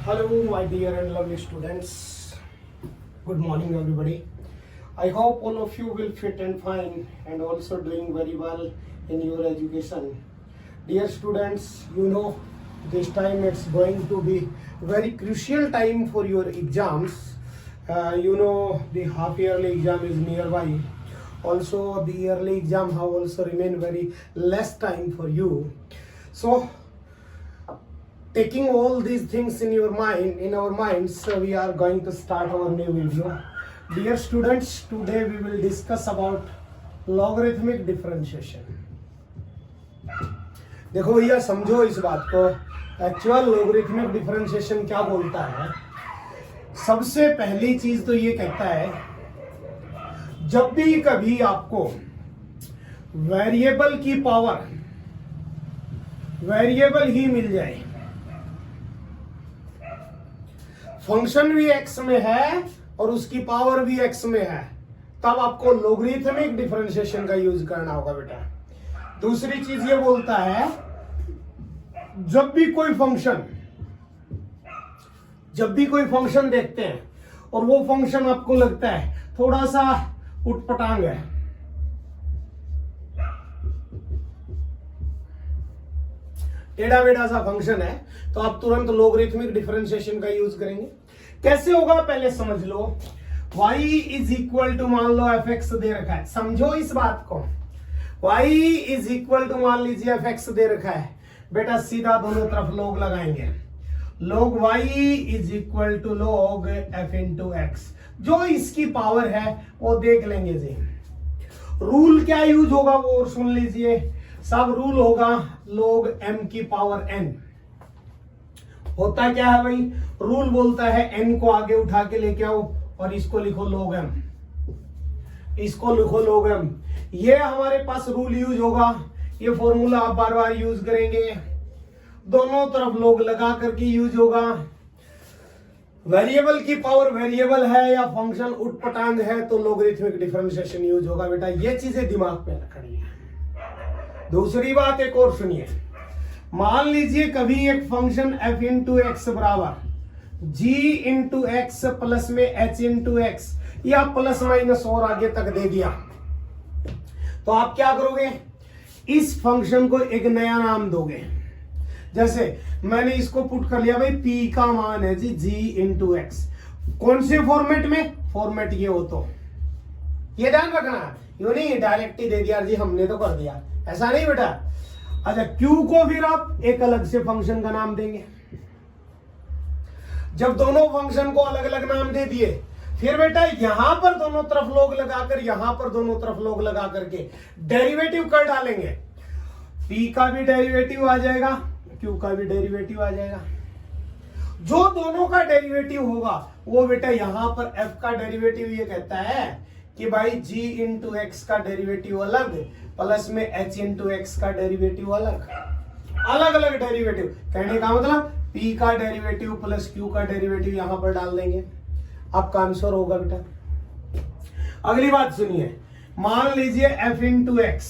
Hello, my dear and lovely students. Good morning, everybody. I hope all of you will fit and fine and also doing very well in your education. Dear students, you know this time it's going to be very crucial time for your exams. The half yearly exam is nearby. Also, the yearly exam have also remain very less time for you. So, taking all these things in our minds, we are going to start our new video. Dear students, today we will discuss about logarithmic differentiation. देखो भैया, समझो इस बात को। Actual logarithmic differentiation क्या बोलता है? सबसे पहली चीज तो ये कहता है, जब भी कभी आपको वेरिएबल की पावर वेरिएबल ही मिल जाए, फंक्शन भी एक्स में है और उसकी पावर भी एक्स में है, तब आपको लोगरिथमिक डिफरेंशिएशन का यूज करना होगा बेटा। दूसरी चीज ये बोलता है, जब भी कोई फंक्शन देखते हैं और वो फंक्शन आपको लगता है थोड़ा सा उटपटांग है, टेढ़ा बेढ़ा सा फंक्शन है, तो आप तुरंत लोगरिथमिक डिफरेंशिएशन का यूज करेंगे। कैसे होगा पहले समझ लो। y इज इक्वल टू, मान लो एफ एक्स दे रखा है, समझो इस बात को। y इज इक्वल टू, मान लीजिए एफ एक्स दे रखा है बेटा, सीधा दोनों तरफ लोग लगाएंगे। log y is equal to log f into x, जो इसकी पावर है वो देख लेंगे जी। रूल क्या यूज होगा वो और सुन लीजिए। सब रूल होगा log m की पावर n। होता क्या है भाई, रूल बोलता है n को आगे उठा के लेके आओ और इसको लिखो log m, इसको लिखो log m। ये हमारे पास रूल यूज होगा, ये फॉर्मूला आप बार बार यूज करेंगे, दोनों तरफ लोग लगा करके यूज होगा। वेरिएबल की पावर वेरिएबल है या फंक्शन उटपटांग है तो लोगरिथमिक डिफरेंशिएशन यूज होगा बेटा। ये चीजें दिमाग में रखनी है। दूसरी बात एक और सुनिए, मान लीजिए कभी एक फंक्शन f इंटू एक्स बराबर g इंटू एक्स प्लस में h इंटू एक्स या प्लस माइनस और आगे तक दे दिया, तो आप क्या करोगे, इस फंक्शन को एक नया नाम दोगे। जैसे मैंने इसको पुट कर लिया भाई, p का मान है जी g इंटू एक्स। कौन से फॉर्मेट में? फॉर्मेट ये हो तो ये ध्यान रखना, यूं नहीं डायरेक्ट ही दे दिया जी हमने तो कर दिया, ऐसा नहीं बेटा। अच्छा, q को फिर आप एक अलग से फंक्शन का नाम देंगे। जब दोनों फंक्शन को अलग अलग नाम दे दिए, फिर बेटा यहां पर दोनों तरफ लोग लगाकर, यहां पर दोनों तरफ लोग लगा करके डेरिवेटिव कर डालेंगे। p का भी डेरिवेटिव आ जाएगा, q का भी डेरिवेटिव आ जाएगा। जो दोनों का डेरिवेटिव होगा वो बेटा यहां पर f का डेरिवेटिव ये कहता है कि भाई g इंटू एक्स का डेरिवेटिव अलग प्लस में h इंटू एक्स का डेरिवेटिव अलग, अलग अलग डेरिवेटिव। कहने का मतलब p का डेरिवेटिव प्लस q का डेरिवेटिव यहां पर डाल देंगे, आपका आंसर होगा बेटा। अगली बात सुनिए, मान लीजिए f इंटू एक्स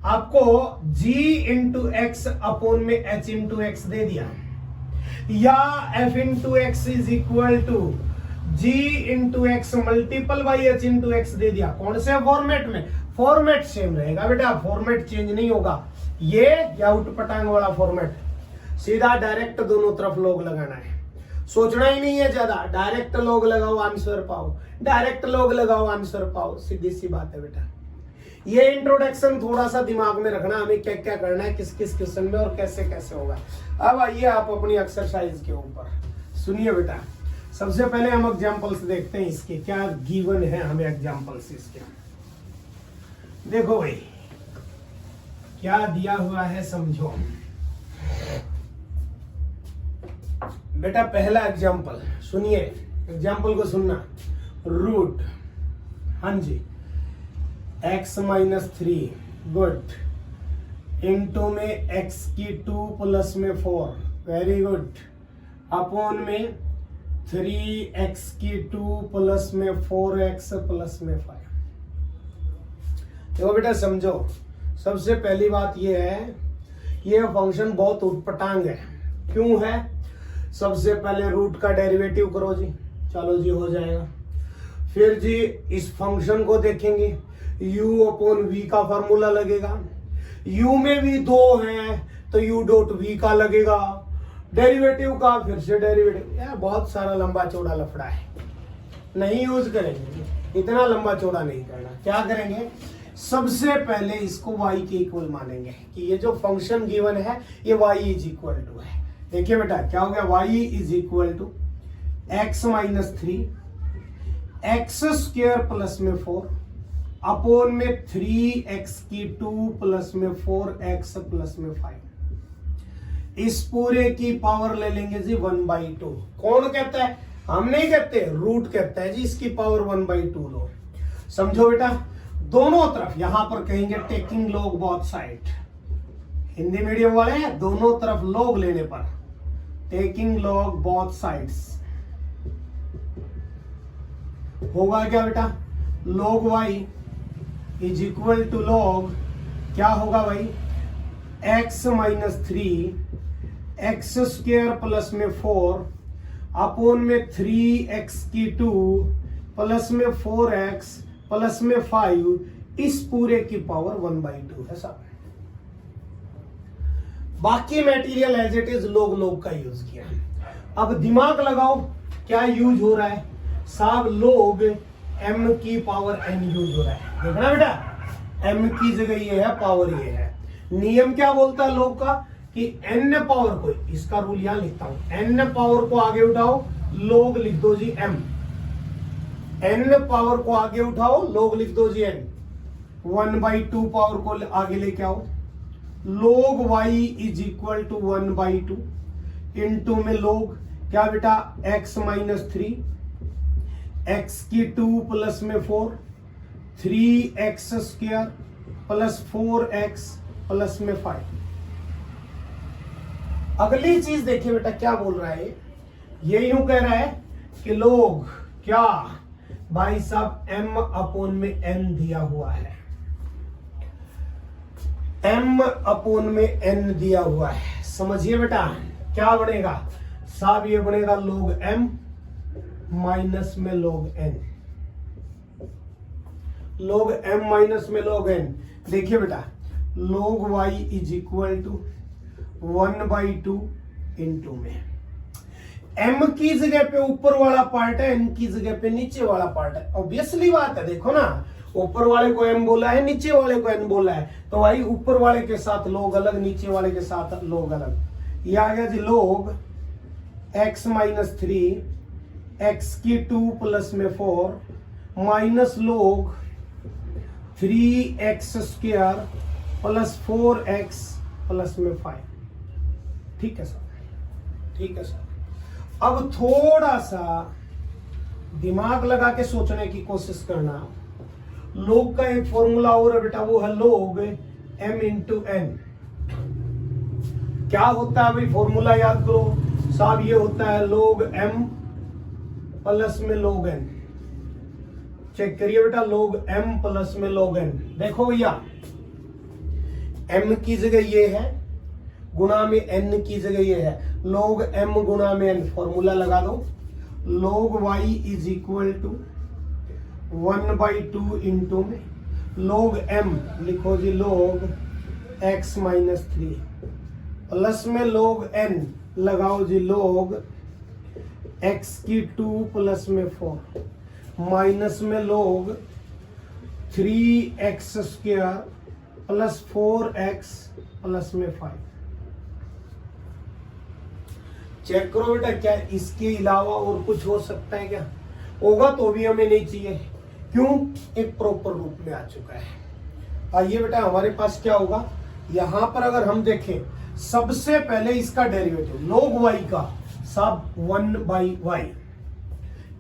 आपको g इंटू एक्स अपोन में h इंटू एक्स दे दिया, या f into x is equal to g into x multiple by h into x दे दिया। कौन से फॉर्मेट में? फॉर्मेट सेम रहेगा बेटा, फॉर्मेट चेंज नहीं होगा। ये या उटपटांग वाला फॉर्मेट, सीधा डायरेक्ट दोनों तरफ लोग लगाना है, सोचना ही नहीं है ज्यादा। डायरेक्ट लोग लगाओ आंसर पाओ, डायरेक्ट लोग लगाओ आंसर पाओ, सीधी सी बात है बेटा। ये इंट्रोडक्शन थोड़ा सा दिमाग में रखना, हमें क्या क्या करना है, किस किस क्वेश्चन में और कैसे कैसे होगा। अब आइए आप अपनी एक्सरसाइज के ऊपर सुनिए बेटा। सबसे पहले हम एग्जांपल्स देखते हैं, इसके क्या गिवन है हमें एग्जांपल्स इसके। देखो भाई क्या दिया हुआ है, समझो बेटा। पहला एग्जांपल सुनिए, एग्जांपल को सुनना। रूट, हाँ जी, x माइनस 3, गुड, इंटू में x की 2 प्लस में 4, वेरी गुड, अपॉन में 3x की 2 प्लस में 4x प्लस में 5। देखो बेटा समझो, सबसे पहली बात यह है, यह फंक्शन बहुत उटपटांग है। क्यों है? सबसे पहले रूट का डेरिवेटिव करो जी, चलो जी हो जाएगा। फिर जी इस फंक्शन को देखेंगे, u अपॉन वी का फॉर्मूला लगेगा, u में भी 2 है तो u डॉट वी का लगेगा, डेरिवेटिव का फिर से डेरिवेटिव। यार बहुत सारा लंबा चौड़ा लफड़ा है, नहीं यूज करेंगे, इतना लंबा चौड़ा नहीं करना। क्या करेंगे, सबसे पहले इसको y के इक्वल मानेंगे कि ये जो फंक्शन गिवन है ये y इज इक्वल टू है। देखिए बेटा क्या हो गया, y is equal to x minus 3 x square plus में 4 अपोन में 3x की 2 प्लस में 4x प्लस में 5। इस पूरे की पावर ले लेंगे जी 1/2। कौन कहता है, हम नहीं कहते, रूट कहता है जी इसकी पावर 1/2 लो। समझो बेटा, दोनों तरफ यहां पर कहेंगे taking log both side. Hindi medium वाले हैं, दोनों तरफ लॉग लेने पर टेकिंग लॉग बोथ साइड्स होगा क्या बेटा, log y is equal to log क्या होगा भाई, x minus 3 x square plus में 4 अपोन में 3x की 2 प्लस में 4x प्लस में 5, इस पूरे की पावर 1/2 है साहब। बाकी material as it is log का यूज किया। अब दिमाग लगाओ क्या यूज हो रहा है साहब, log m की पावर n यूज हो रहा है। देखना बेटा, m की जगह ये है, पावर ये है। नियम क्या बोलता है log का कि n पावर को, इसका रूल यहां लिखता हूं, n पावर को आगे उठाओ log लिख दो जी m, n पावर को आगे उठाओ log लिख दो जी n, 1/2 पावर को आगे लेके आओ, log y is equal to 1/2 into में log क्या बेटा, x माइनस 3 x की 2 प्लस में 4 3x square plus 4x plus में 5। अगली चीज देखिए बेटा क्या बोल रहा है, ये यूं कह रहा है कि लोग क्या भाई साहब m अपोन में n दिया हुआ है, m अपोन में n दिया हुआ है। समझिए बेटा क्या बनेगा साहब, ये बनेगा log m माइनस में log n, log m minus में log n। देखिए बेटा log y is equal to 1/2 into में m की जगह पे ऊपर वाला पार्ट है, n की जगह पे नीचे वाला पार्ट है। ऑब्वियसली बात है, देखो ना, ऊपर वाले को m बोला है, नीचे वाले को n बोला है, तो भाई ऊपर वाले के साथ log अलग, नीचे वाले के साथ log अलग। ये आ गया जी log x माइनस 3 x की 2 प्लस में 4 minus log 3x square plus 4x plus में 5। ठीक है सर, ठीक है सर। अब थोड़ा सा दिमाग लगा के सोचने की कोशिश करना। log का एक फॉर्मूला और है बेटा, वो है log m इंटू n। क्या होता है भाई, फॉर्मूला याद करो साहब, ये होता है log m प्लस में log n। चेक करिए बेटा, log m प्लस में log n। देखो भैया m की जगह ये है, गुणा में n की जगह ये है, log m गुणा में n, फॉर्मूला लगा दो, log y is equal to 1/2 into में log m लिखो जी log x माइनस 3 प्लस में log n लगाओ जी log x की 2 प्लस में 4 माइनस में log 3x square plus 4x plus में 5। चेक करो बेटा क्या इसके अलावा और कुछ हो सकता है क्या, होगा तो भी हमें नहीं चाहिए, क्यों, एक प्रॉपर रूप में आ चुका है। आइए बेटा हमारे पास क्या होगा, यहां पर अगर हम देखें सबसे पहले इसका डेरिवेटिव log y का सब 1/y,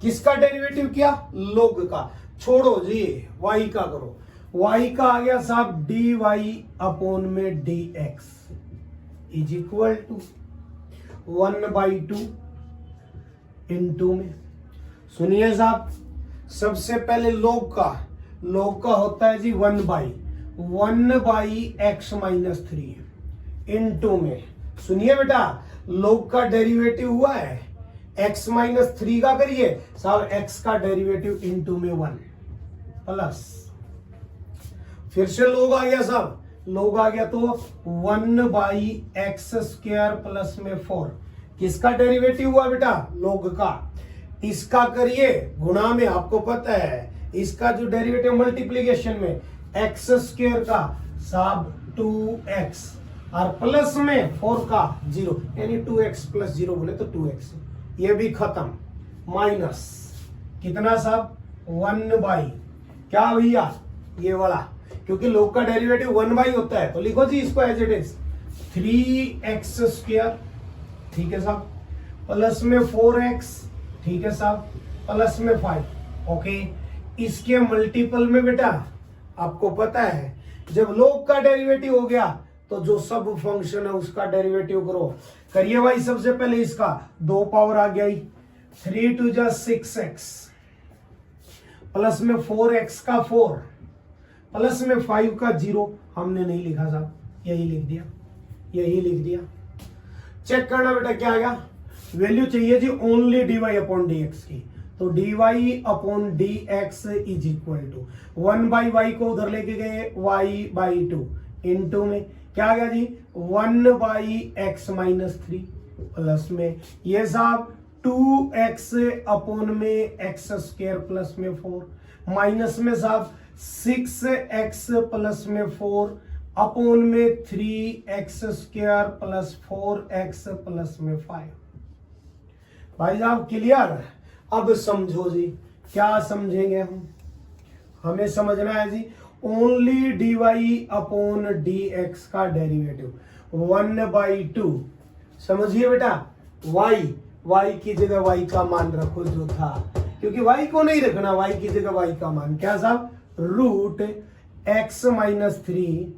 किसका डेरिवेटिव किया, log का, छोड़ो जी y का करो, y का आ गया साहब dy अपोन में dx is equal to 1/2 into में। सुनिए साहब, सबसे पहले log का होता है जी 1/x माइनस 3 इंटू में। सुनिए बेटा लोग का डेरिवेटिव हुआ है x माइनस 3 का करिए साहब, x का डेरिवेटिव इनटू में 1 प्लस, फिर से लोग आ गया साहब, लोग आ गया तो 1/x² प्लस में 4, किसका डेरिवेटिव हुआ बेटा, लोग का, इसका करिए गुणा में, आपको पता है इसका जो डेरिवेटिव मल्टीप्लिकेशन में x² का साहब 2x और प्लस में 4 का 0, यानी 2x प्लस 0 बोले तो 2x, ये भी खत्म, माइनस कितना साहब 1/ क्या भैया ये वाला, क्योंकि लोग का डेरिवेटिव 1/ होता है तो लिखो जी इसको एज इट इज 3x², ठीक है साहब, प्लस में 4x, ठीक है साहब, प्लस में 5, ओके। इसके मल्टीपल में बेटा आपको पता है जब लोग का डेरिवेटिव हो गया तो जो सब फंक्शन है उसका डेरिवेटिव करो, करिए भाई। सबसे पहले इसका 2 पावर आ गई, 3 2 जा 6x प्लस में 4x का 4 प्लस में 5 का 0, हमने नहीं लिखा साहब, यही लिख दिया, यही लिख दिया। चेक करना बेटा क्या आ गया, वैल्यू चाहिए जी ओनली dy अपॉन dx की, तो dy upon dx is equal to 1/y को उधर लेके गए y/2 इनटू में क्या आ गया जी 1/x माइनस 3 प्लस में ये साहब 2x अपॉन में x² प्लस में 4 माइनस में साहब 6x प्लस में 4 अपॉन में 3x² प्लस 4x प्लस में 5। भाई साहब क्लियर, अब समझो जी, क्या समझेंगे हम, हमें समझना है जी ओनली dy अपॉन dx का डेरिवेटिव 1/2, समझिए बेटा, y की जगह y का मान रखो जो था, क्योंकि y को नहीं रखना, y की जगह y का मान क्या साहब root x minus 3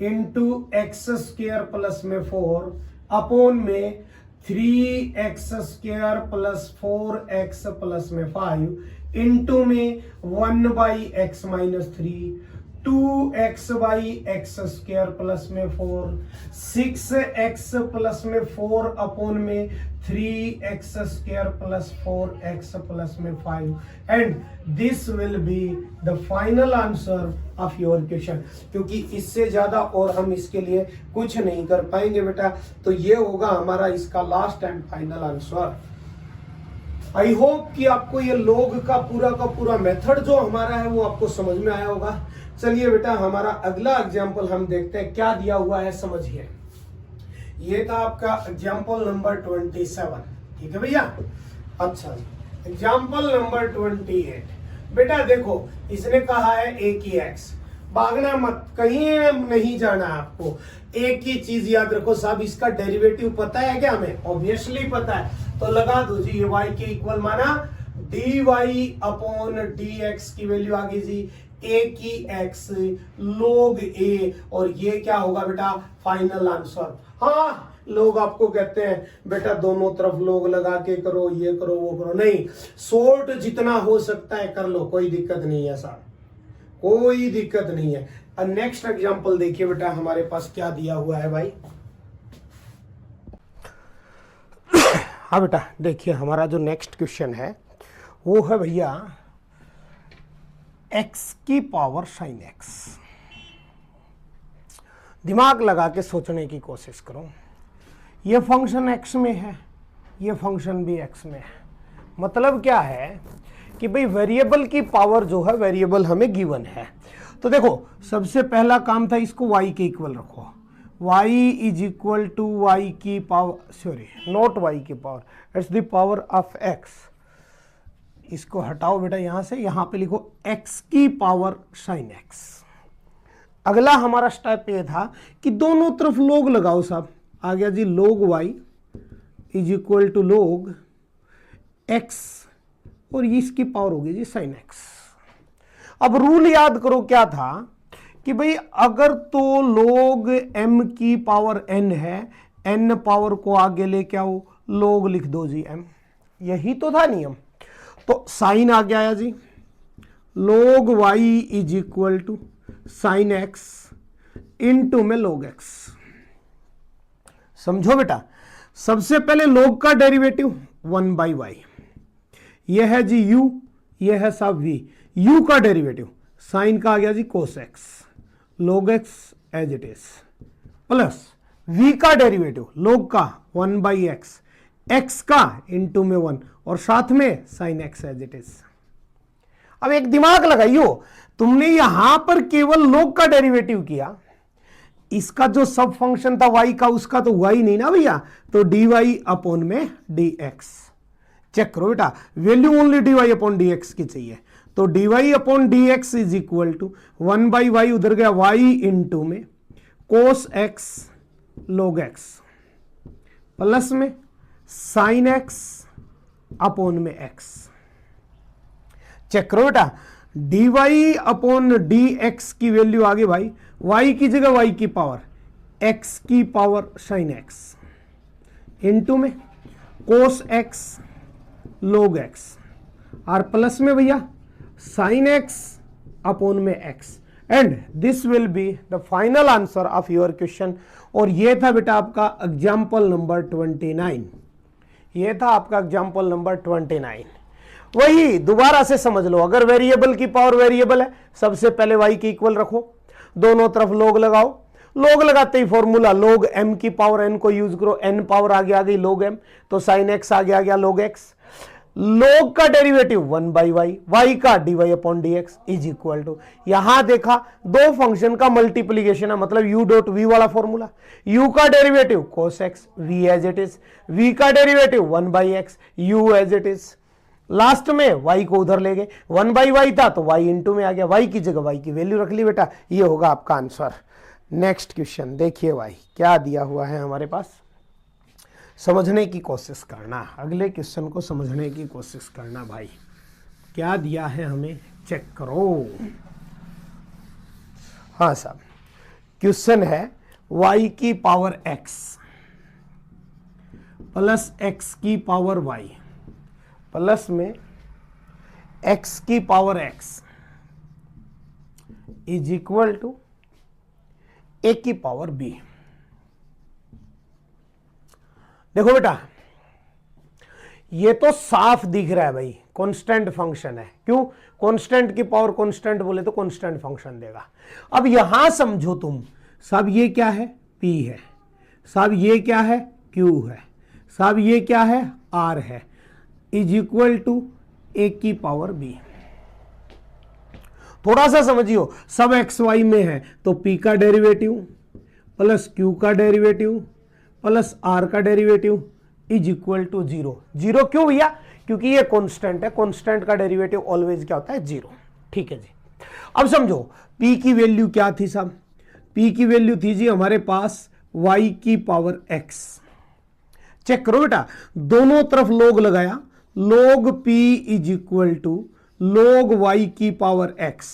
into x² plus में 4 अपॉन में 3x² प्लस 4x प्लस में 5 इंटू में 1/x माइनस 3 2x/x² प्लस में 4 6x प्लस में 4 अपॉन में 3x² प्लस 4x प्लस में 5 and this will be the final answer of your question. क्योंकि इससे ज्यादा और हम इसके लिए कुछ नहीं कर पाएंगे बेटा, तो ये होगा हमारा इसका last and final answer. I hope कि आपको ये लोग का पूरा मेथड जो हमारा है वो आपको समझ में आया होगा। चलिए बेटा हमारा अगला एग्जाम्पल हम देखते हैं क्या दिया हुआ है, समझिए। ये था आपका एग्जाम्पल नंबर 27, ठीक है भैया। अच्छा एग्जाम्पल नंबर 28, बेटा देखो इसने कहा है a की x, भागना मत, कहीं नहीं जाना आपको, एक ही चीज याद रखो साहब, इसका डेरिवेटिव पता है क्या हमें, ऑब्वियसली पता है, तो लगा दो जी, ये y के इक्वल माना dy अपॉन dx की वैल्यू आ गई जी a की x log a, और ये क्या होगा बेटा फाइनल आंसर। हाँ लोग आपको कहते हैं बेटा दोनों तरफ लोग लगा के करो, ये करो वो करो, नहीं, शॉर्ट जितना हो सकता है कर लो, कोई दिक्कत नहीं है साहब, कोई दिक्कत नहीं है। अब नेक्स्ट एग्जांपल देखिए बेटा हमारे पास क्या दिया हुआ है भाई। हाँ बेटा देखिए हमारा जो नेक्स्ट क्वेश्चन है वो है भैया x की पावर sin x। दिमाग लगा के सोचने की कोशिश करो, ये फंक्शन x में है, ये फंक्शन भी x में है, मतलब क्या है कि भाई वेरिएबल की पावर जो है, वेरिएबल हमें गिवन है, तो देखो सबसे पहला काम था इसको y के इक्वल रखो, y is equal to y की पावर, सॉरी नॉट y की power, it's the power of x, इसको हटाओ बेटा यहां से, यहां पे लिखो x की पावर sin x। अगला हमारा स्टेप ये था कि दोनों तरफ लोग लगाओ साहब, आ गया जी log y is equal to log x, और इसकी पावर होगी जी sin x। अब रूल याद करो क्या था कि भाई अगर तो log m की पावर n है, n पावर को आगे लेके आओ, log लिख दो जी m, यही तो था नियम। तो साइन आ गया जी log y is equal to sine x into में log x। समझो बेटा सबसे पहले log का डेरिवेटिव 1/y, यह है जी u, यह है साहब v। u का डेरिवेटिव साइन का आ गया जी cos x, log x as it is, plus v का डेरिवेटिव log का 1/x, x का इंटू में 1 और साथ में sine x as it is. अब एक दिमाग लगाइयो, तुमने यहां पर केवल log का डेरिवेटिव किया, इसका जो सब फंक्शन था y का उसका तो हुआ ही नहीं ना भैया, तो dy अपॉन में dx। चेक करो बेटा, value only dy upon dx की चाहिए, तो dy upon dx is equal to 1/y, उधर गया y इंटू में cos x log x plus में साइन x अपॉन में x। चेक करो बेटा, dy अपॉन dx की वैल्यू आ गई भाई, y की जगह y की पावर x की पावर साइन x इंटू में cos x log x और प्लस में भैया साइन x अपॉन में x, and this will be the final answer of your question. और ये था बेटा आपका एग्जाम्पल नंबर 29, ये था आपका एग्जाम्पल नंबर 29। वही दोबारा से समझ लो, अगर वेरिएबल की पावर वेरिएबल है, सबसे पहले y की इक्वल रखो, दोनों तरफ log लगाओ, log लगाते ही फॉर्मूला log m की पावर n को यूज करो, n पावर आगे आ गई log m, तो sin x आगे आ गया log x, log का डेरिवेटिव 1/y, y का dy upon dx is equal to, यहां देखा दो फंक्शन का मल्टीप्लीकेशन है, मतलब u डॉट v वाला फॉर्मूला, u का derivative cos x v as it is, v का derivative 1/x u as it is, last में y को उधर ले गए, 1/y था तो y इंटू में आ गया, y की जगह y की वैल्यू रख ली बेटा, ये होगा आपका आंसर। नेक्स्ट क्वेश्चन देखिए भाई क्या दिया हुआ है हमारे पास, समझने की कोशिश करना, अगले क्वेश्चन को समझने की कोशिश करना भाई, क्या दिया है हमें चेक करो। हाँ साहब, क्वेश्चन है y की पावर x प्लस x की पावर y प्लस में x की power x is equal to a की पावर b। देखो बेटा, ये तो साफ दिख रहा है भाई कांस्टेंट फंक्शन है, क्यों? कांस्टेंट की पावर कांस्टेंट बोले तो कांस्टेंट फंक्शन देगा। अब यहां समझो तुम, सब ये क्या है p है, सब ये क्या है q है, सब ये क्या है r है, इज इक्वल टू a की पावर b। थोड़ा सा समझियो, सब एक्स वाई में है तो p का डेरिवेटिव प्लस q का डेरिवेटिव प्लस r का डेरिवेटिव इज इक्वल टू 0। 0 क्यों भैया? क्योंकि ये कांस्टेंट है, कांस्टेंट का डेरिवेटिव ऑलवेज क्या होता है 0। ठीक है जी। अब समझो p की वैल्यू क्या थी साहब, p की वैल्यू थी जी हमारे पास y की पावर x। चेक करो बेटा, दोनों तरफ log लगाया, log p is equal to log y की पावर x,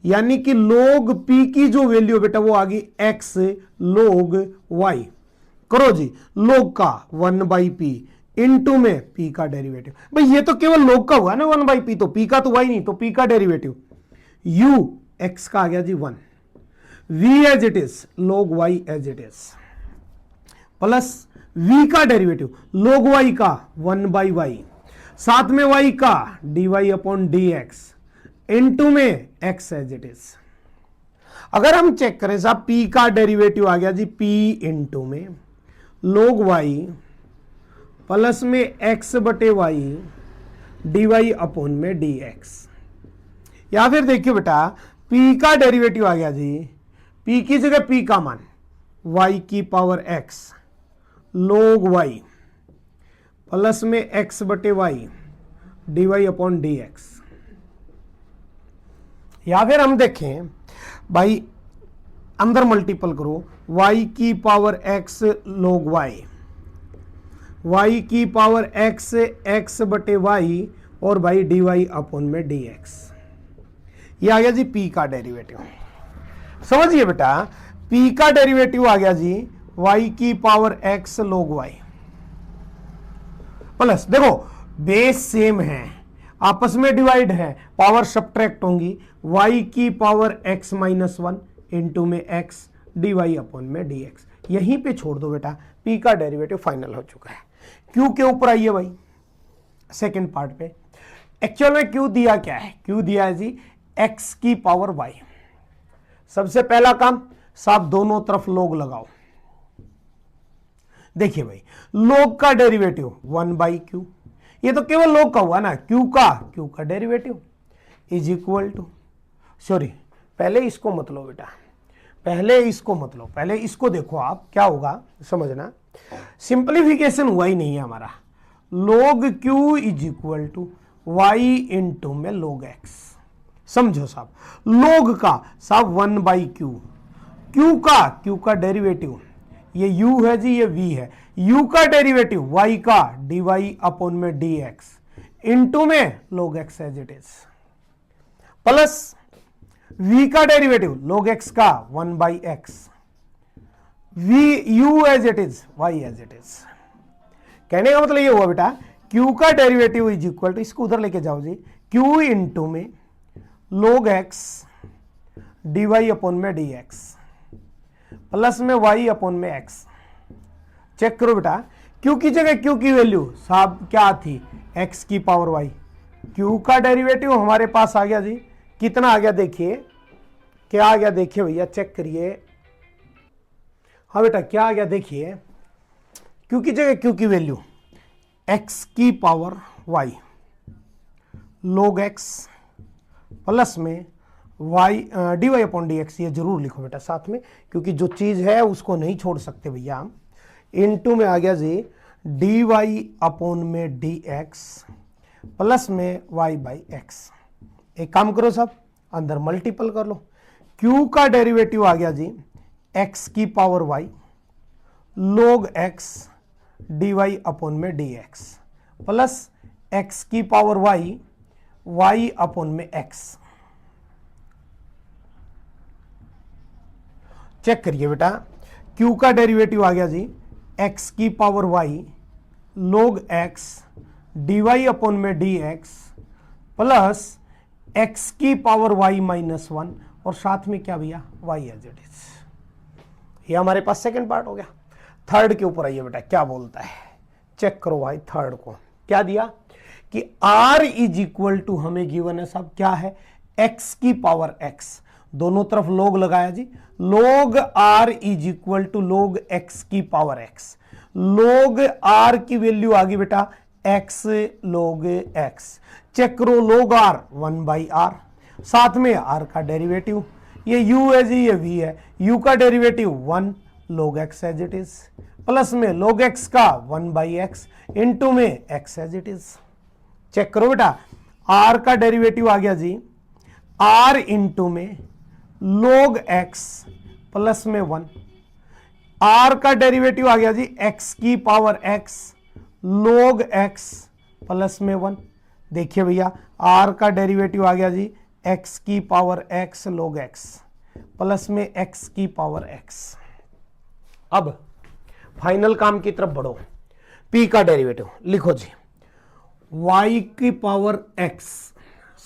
यानी कि log p की जो वैल्यू बेटा वो आ गई x log y। करो जी, log का 1/p इंटू में p का डेरिवेटिव, भाई ये तो केवल log का हुआ ना 1/p, तो p का तो y नहीं, तो p का डेरिवेटिव u x का आ गया जी 1, v as it is log y as it is, plus v का डेरिवेटिव log y का 1/y, साथ में y का dy अपॉन dx इंटू में x एज इट इज। अगर हम चेक करें साहब, p का डेरिवेटिव आ गया जी p इंटू में log y प्लस में x बटे y dy अपॉन में dx, या फिर देखिए बेटा p का डेरिवेटिव आ गया जी, p की जगह p का मान y की power x log y plus में x बटे y dy अपॉन dx, या फिर हम देखें भाई अंदर मल्टीपल करो, y की पावर x log y की पावर x बटे y और भाई dy अपॉन में dx, ये आ गया जी p का डेरिवेटिव। समझिए बेटा, p का डेरिवेटिव आ गया जी y की power x log y, plus देखो बेस सेम है, आपस में डिवाइड है, पावर सब्ट्रैक्ट होंगी, y की पावर x माइनस 1 इंटू में x dy अपॉन में dx, यहीं पे छोड़ दो बेटा, पी का डेरिवेटिव फाइनल हो चुका है। क्यू के ऊपर आइए भाई सेकेंड पार्ट पे। एक्चुअल में क्यू दिया क्या है, क्यू दिया है जी एक्स की पावर वाई। सबसे पहला काम साहब दोनों तरफ लोग लगाओ। देखिए भाई लोग का डेरिवेटिव 1/q, ये तो केवल लोग का हुआ ना, क्यू का derivative is equal to, sorry पहले इसको मत लो बेटा, पहले इसको मत लो, पहले इसको देखो आप क्या होगा समझना। सिंप्लीफिकेशन हुआ ही नहीं है हमारा। log q is equal to Y into में log x। समझो साहब, log का साहब 1/q, q का डेरिवेटिव ये u है जी, ये v है, u का डेरिवेटिव y का dy अपॉन में dx इंटू में log x as it is, plus v का डेरिवेटिव log x का 1/x, u as it is, y as it is. कहने का मतलब ये हुआ बेटा q का डेरिवेटिव इज इक्वल टू, इसको उधर लेके जाओ जी, q इंटू में log x dy अपॉन में dx प्लस में y अपॉन में x। चेक करो बेटा, q की जगह q की वैल्यू साहब क्या थी, x की पावर y। q का डेरिवेटिव हमारे पास आ गया जी, कितना आ गया देखिए, क्या आ गया देखिए भैया, चेक करिए। हाँ बेटा क्या आ गया देखिए, q की जगह q की वैल्यू x की power y log x plus में y dy अपॉन dx, ये जरूर लिखो बेटा साथ में, क्योंकि जो चीज है उसको नहीं छोड़ सकते भैया हम। इनटू में आ गया जी dy अपॉन में dx प्लस में y बाई x। एक काम करो साहब अंदर मल्टीपल कर लो, q का डेरिवेटिव आ गया जी x की power y log x dy upon में dx प्लस x की पावर y अपॉन में x। चेक करिए बेटा, q का डेरिवेटिव आ गया जी x की power y log x dy upon में dx प्लस x की पावर y माइनस 1 और साथ में क्या भैया y एज इट इज। ये हमारे पास सेकंड पार्ट हो गया। थर्ड के ऊपर आइए बेटा क्या बोलता है, चेक करो भाई थर्ड को क्या दिया कि r इज इक्वल टू, हमें गिवन है साहब क्या है, x की पावर x, दोनों तरफ लोग लगाया जी, log r is equal to log x की पावर x। log r की वैल्यू आ गई बेटा x log x। चेक करो log r 1/r, साथ में r का डेरिवेटिव, ये u है जी, ये v है, u का derivative 1 log x as it is plus में log x का 1/x इंटू में x as it is. Check करो बेटा r का डेरिवेटिव आ गया जी r इंटू में log x प्लस में 1, r का डेरिवेटिव आ गया जी x की power x log x plus में 1। देखिए भैया r का डेरिवेटिव आ गया जी x की power x log x plus में x की पावर x। अब फाइनल काम की तरफ बढ़ो, p का डेरिवेटिव लिखो जी y की पावर x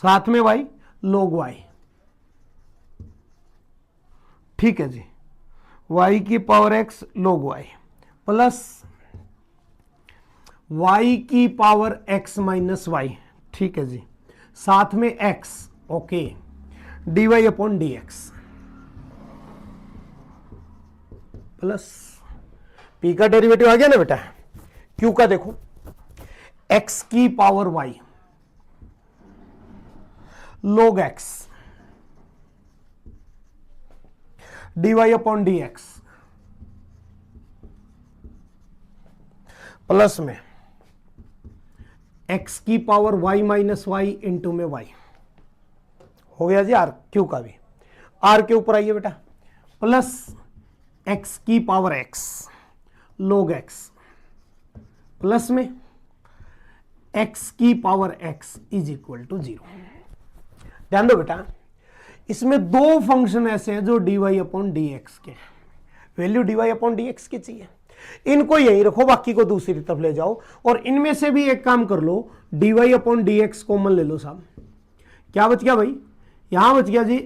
साथ में y log y, ठीक है जी, y की power x log y plus y की पावर x माइनस y, ठीक है जी, साथ में x, okay, dy upon dx plus p का डेरिवेटिव आ गया ना बेटा, q का देखो x की power y log x dy upon dx plus में x की power y minus y into में y। हो गया जी r, q का भी। r के ऊपर आइए बेटा, प्लस x की power x log x plus में x की power x is equal to 0। ध्यान दो बेटा इसमें दो फंक्शन ऐसे हैं जो dy अपॉन dx के, वैल्यू dy अपॉन dx की चाहिए, इनको यही रखो, बाकी को दूसरी तरफ ले जाओ, और इनमें से भी एक काम कर लो, dy अपॉन dx कॉमन ले लो साहब। क्या बच गया भाई, यहां बच गया जी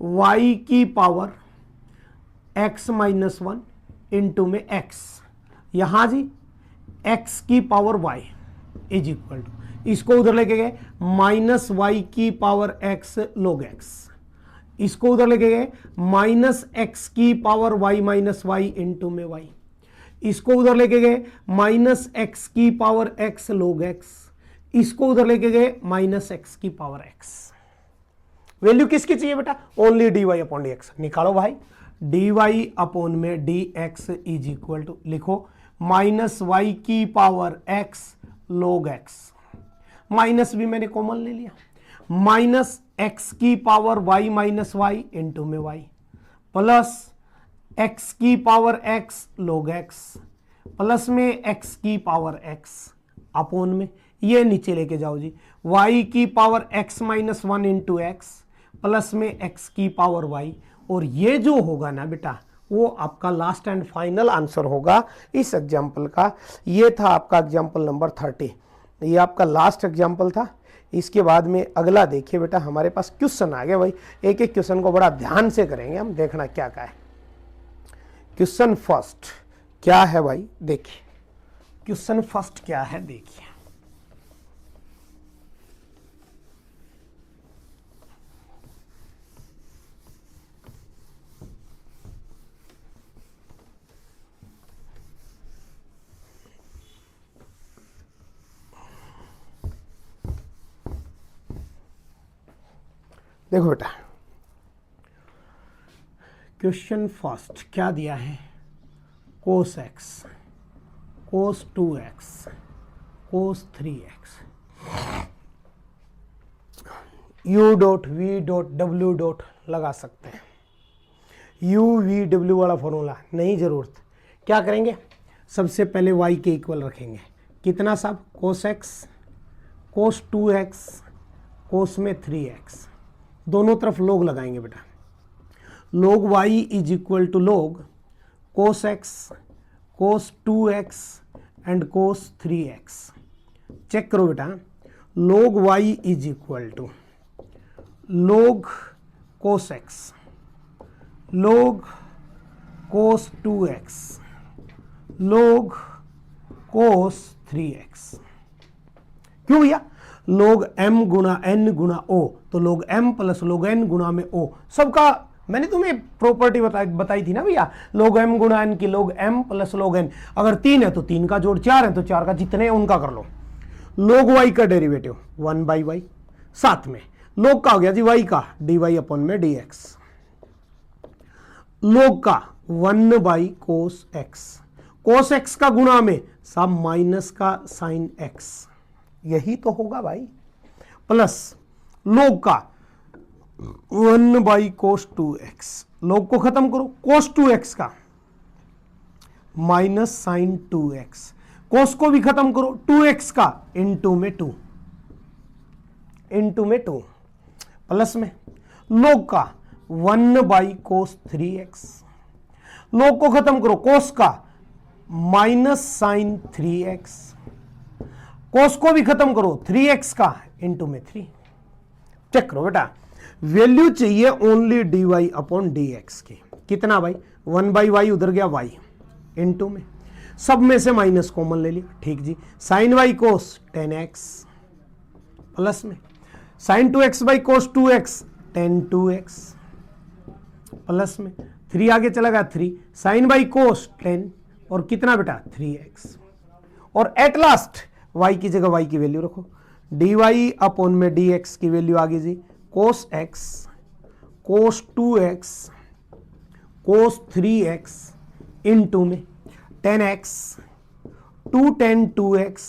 y की पावर x माइनस 1 इंटू में x, यहां जी x की power y is equal to, इसको उधर लेके गए माइनस वाई की पावर x log x, इसको उधर लेके गए माइनस x की power y minus Y into में y, इसको उधर लेके गए माइनस x की पावर x log x, इसको उधर लेके गए माइनस x की पावर x। वैल्यू किसकी चाहिए बेटा? Only dy upon D X. निकालो भाई, dy अपॉन में dx इज इक्वल टू, लिखो माइनस वाई की power x log x, minus भी मैंने कॉमन ले लिया, माइनस x की power y minus Y into में y, प्लस x की power x log x, plus में x की पावर x अपॉन में, ये नीचे लेके जाओ जी, y की power x minus one into X, plus में x की पावर y, और ये जो होगा ना बेटा वो आपका लास्ट एंड फाइनल आंसर होगा इस एग्जाम्पल का। ये था आपका एग्जाम्पल नंबर 30, ये आपका लास्ट एग्जाम्पल था। इसके बाद में अगला देखिए बेटा, हमारे पास क्वेश्चन आ गया भाई, एक एक क्वेश्चन को बड़ा ध्यान से करेंगे हम, देखना क्या क्या है। क्वेश्चन फर्स्ट क्या है भाई, देखिए क्वेश्चन फर्स्ट क्या है, देखिए देखो बेटा, क्वेश्चन फर्स्ट क्या दिया है, कोस एक्स, कोस 2x, कोस 3x, u dot v dot w dot लगा सकते हैं। u v w वाला फॉर्मूला नहीं जरूरत, क्या करेंगे सबसे पहले y के इक्वल रखेंगे, कितना साहब, कोस x, कोस 2x, कोस में 3x, दोनों तरफ लोग लगाएंगे बेटा, log y is equal to log cos x, cos 2x and cos 3x। चेक करो बेटा, log y is equal to log cos x, log cos 2x, log cos 3x। क्यों भैया? log m गुना n गुना o, तो log m plus log n गुना में o, सबका मैंने तुम्हें प्रॉपर्टी बताई थी ना भैया, log m गुना n की log m plus log n, अगर 3 है तो 3 का जोड़ 4 है तो 4 का जितने हैं उनका कर लो। log y का डेरिवेटिव 1 बाई वाई, साथ में log का हो गया जी y का dy अपॉन में dx, log का 1 by cos x, cos x का गुणा में सब माइनस का साइन x, यही तो होगा भाई, प्लस log का 1 बाई कोस 2x, log को खत्म करो, कोस 2x का माइनस साइन 2x, कोस को भी खत्म करो, 2x का इंटू में 2, इंटू में 2, प्लस में log का 1 बाई कोस 3x, log को खत्म करो, कोस का माइनस साइन 3x, कोस को भी खत्म करो, 3x का इंटू में 3। चेक करो बेटा, वैल्यू चाहिए ओनली dy अपॉन dx की, कितना भाई, 1 बाई वाई उधर गया y इंटू में, सब में से माइनस कॉमन ले लिया, ठीक जी, sine y cos 10x, plus में sine 2x by cos 2x 10 2x, plus में 3 आगे चला गया 3, साइन बाई कोस 10 और कितना बेटा 3x, और एट लास्ट y की जगह y की वैल्यू रखो, dy अपॉन में dx की वैल्यू आ गई जी, कोस x, कोस 2x, कोस 3x इंटू में 10x, 2 10 2x,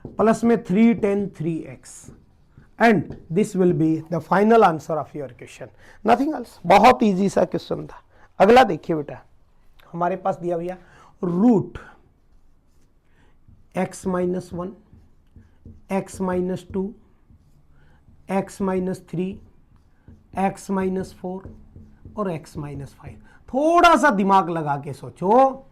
प्लस में 3 10 3x, and this will be the final answer of your question, nothing else. बहुत इजी सा क्वेश्चन था। अगला देखिए बेटा, हमारे पास दिया भैया root x minus 1, x minus 2, x minus 3, x minus 4 और x माइनस 5। थोड़ा सा दिमाग लगा के सोचो,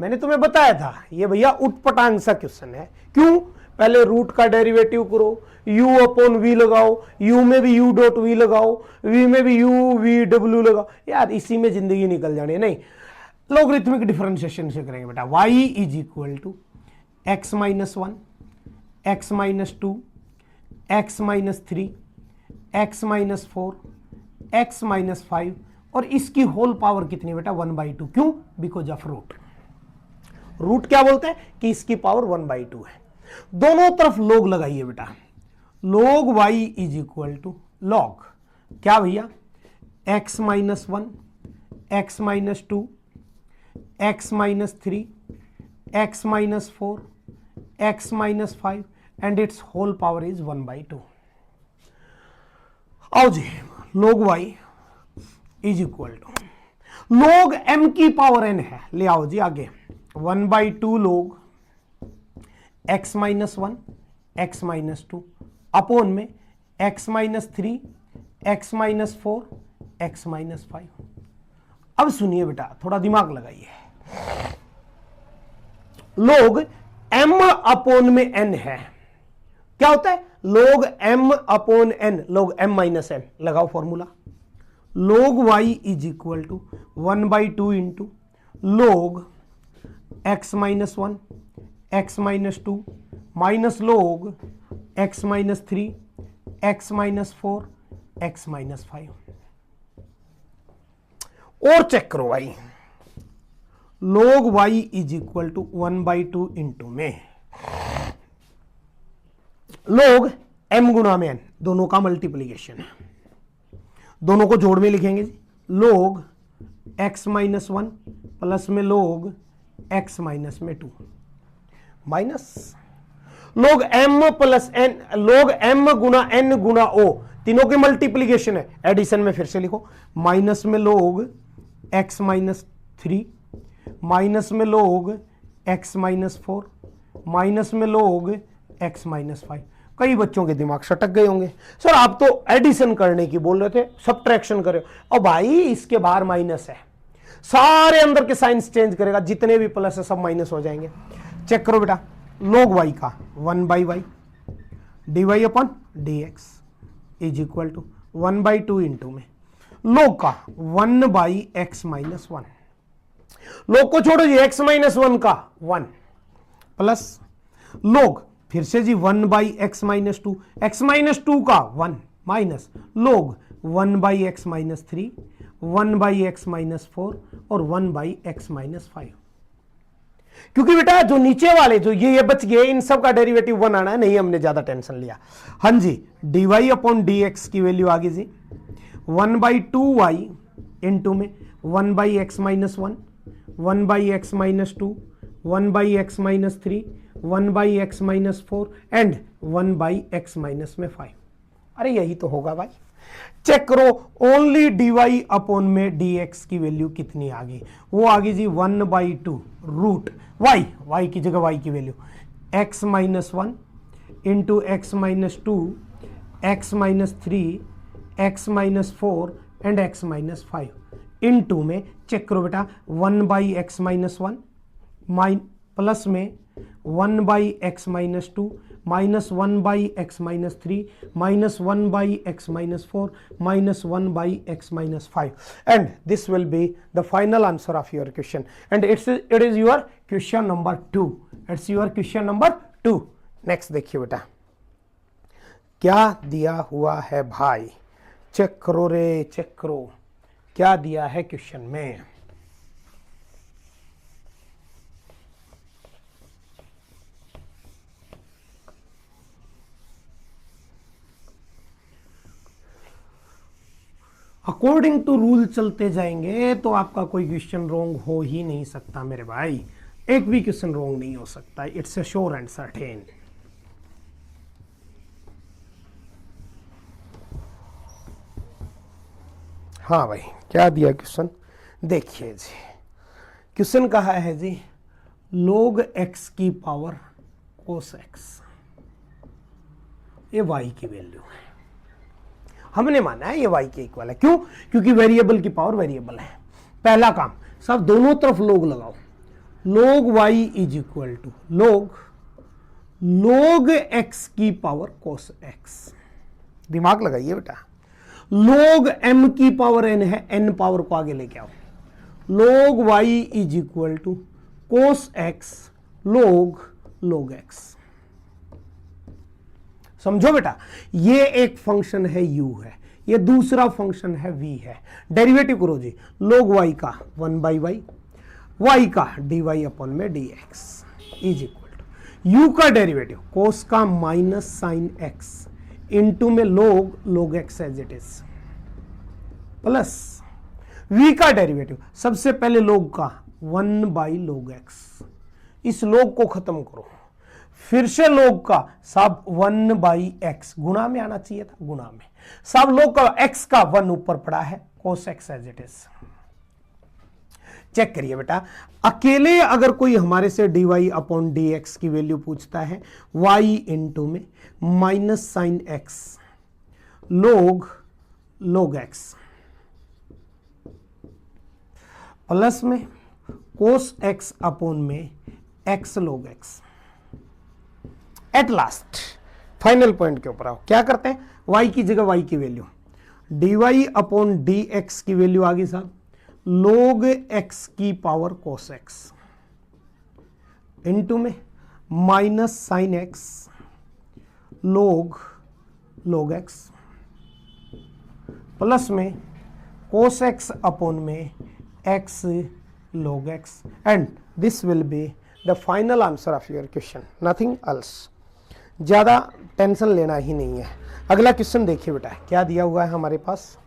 मैंने तुम्हें बताया था ये भैया उटपटांग सा क्वेश्चन है। क्यों? पहले रूट का डेरिवेटिव करो, u अपॉन v लगाओ, u में भी u डॉट v लगाओ, v में भी u v w लगाओ, यार इसी में जिंदगी निकल जानी है। नहीं, लॉगरिथमिक डिफरेंशिएशन से करेंगे बेटा। y is equal to x minus 1, x minus 2, x minus 3, x minus 4, x minus 5 और इसकी होल पावर कितनी बेटा 1/2। क्यों? Because of root. रूट क्या बोलते हैं कि इसकी पावर 1/2 है। दोनों तरफ लॉग लगाइए बेटा। log y is equal to log क्या भैया x minus 1, x minus 2, x minus 3, x minus 4, x minus 5 and its whole power is 1/2। आओ जी, log y is equal to log m की पावर n है, ले आओ जी आगे 1/2 log x minus 1, x minus 2 upon में x minus 3, x minus 4, x minus 5। अब सुनिए बेटा, थोड़ा दिमाग लगाइए। log m अपोन में n है, क्या होता है log m upon n, log m minus n। लगाओ formula, log y is equal to 1/2 into log x minus 1, x minus 2 minus log x minus 3, x minus 4, x minus 5। और check करो भाई, log y is equal to 1/2 into में log m गुणा में n, दोनों का multiplication है, दोनों को जोड़ में लिखेंगे जी। log x माइनस 1 प्लस में log x माइनस में 2 minus log m plus n, log m गुणा n गुणा o, तीनों की मल्टीप्लीकेशन है, एडिशन में फिर से लिखो, माइनस में log x माइनस 3 माइनस में log x माइनस 4 माइनस में log x माइनस 5। कई बच्चों के दिमाग सटक गए होंगे, सर आप तो एडिशन करने की बोल रहे थे, सब्ट्रैक्शन करे। और भाई इसके बाहर माइनस है, सारे अंदर के साइंस चेंज करेगा, जितने भी प्लस है सब माइनस हो जाएंगे। चेक करो बेटा, log y का 1/y dy upon dx is equal to 1/2 into में log का 1/x माइनस 1, log को छोड़ो जी, x माइनस 1 का 1 प्लस log फिर से जी 1/x माइनस 2, x माइनस 2 का 1 minus log 1/x minus 3, 1/x minus 4 और 1/x माइनस 5। क्योंकि बेटा जो नीचे वाले जो ये बच गए, इन सब का डेरिवेटिव 1 आना है, नहीं हमने ज्यादा टेंशन लिया। हाँ जी, dy अपॉन dx की वैल्यू आ गई जी 1/2y इंटू में 1/x minus 1, 1/x minus 2, 1/x minus 3, 1/x minus 4 and 1/x minus में 5। अरे यही तो होगा भाई। चेक करो, ओनली dy अपॉन में dx की वैल्यू कितनी आ गई, वो आ गई जी 1/2 रूट y की जगह y की value x minus 1 into x minus 2, x minus 3, x minus 4 and x minus 5 into में चेक करो बेटा 1/x माइनस 1 प्लस में 1/x minus 2 minus 1/x minus 3 minus 1/x minus 4 minus 1/x minus 5 and this will be the final answer of your question and it is your question number 2. It's your question number 2. Next देखिए बेटा, क्या दिया हुआ है भाई, check करो रे, check करो क्या दिया है क्वेश्चन में। अकॉर्डिंग टू रूल चलते जाएंगे तो आपका कोई क्वेश्चन रॉन्ग हो ही नहीं सकता मेरे भाई, एक भी क्वेश्चन रॉन्ग नहीं हो सकता, it's a sure and certain. हाँ भाई, क्या दिया क्वेश्चन देखिए जी। क्वेश्चन कहा है जी log x की पावर cos x, ये y की वैल्यू है, हमने माना है ये y के इक्वल है। क्यों? क्योंकि वेरिएबल की पावर वेरिएबल है। पहला काम, सब दोनों तरफ log लगाओ, log y is equal to log x की पावर cos x। दिमाग लगाइए बेटा, log m की पावर n है, n पावर को आगे लेके आओ, log y is equal to cos x log x। समझो बेटा, ये एक फंक्शन है u है, ये दूसरा फंक्शन है v है। डेरिवेटिव करो जी, log y का 1/y, y का dy अपॉन में dx is equal to u का डेरिवेटिव cos का माइनस साइन x इंटू में log x as it is plus v का डेरिवेटिव सबसे पहले log का 1/log x, इस log को खत्म करो, फिर से log का सब 1/x गुणा में आना चाहिए था, गुणा में सब log का x का 1 ऊपर पड़ा है, cos x as it is. Check करिए बेटा, अकेले अगर कोई हमारे से dy अपॉन dx की वैल्यू पूछता है, y इंटू में minus sine x log x plus में cos x अपॉन में x log x। At last final point के ऊपर आओ, क्या करते हैं, y की जगह y की वैल्यू, dy अपॉन dx की वैल्यू आ गई साहब log x की पावर cos x इंटू में minus sine x log x plus में cos x अपॉन में x log x, and this will be the final answer of your question, nothing else। ज्यादा tension लेना ही नहीं है। अगला question देखिए बेटा, क्या दिया हुआ है हमारे पास।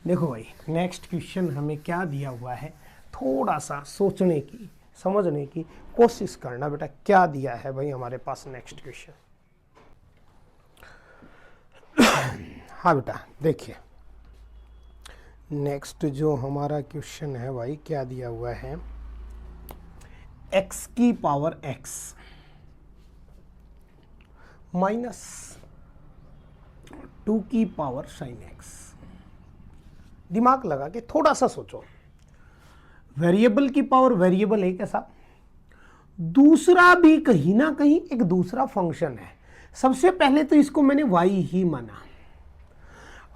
देखो भाई, नेक्स्ट क्वेश्चन हमें क्या दिया हुआ है, थोड़ा सा सोचने की समझने की कोशिश करना बेटा, क्या दिया है भाई हमारे पास नेक्स्ट क्वेश्चन। हाँ बेटा देखिए, नेक्स्ट जो हमारा क्वेश्चन है भाई, क्या दिया हुआ है, x की पावर x माइनस 2 की पावर साइन x। दिमाग लगा के थोड़ा सा सोचो, वेरिएबल की पावर वेरिएबल है क्या साहब, दूसरा भी कहीं ना कहीं एक दूसरा फंक्शन है। सबसे पहले तो इसको मैंने y ही माना,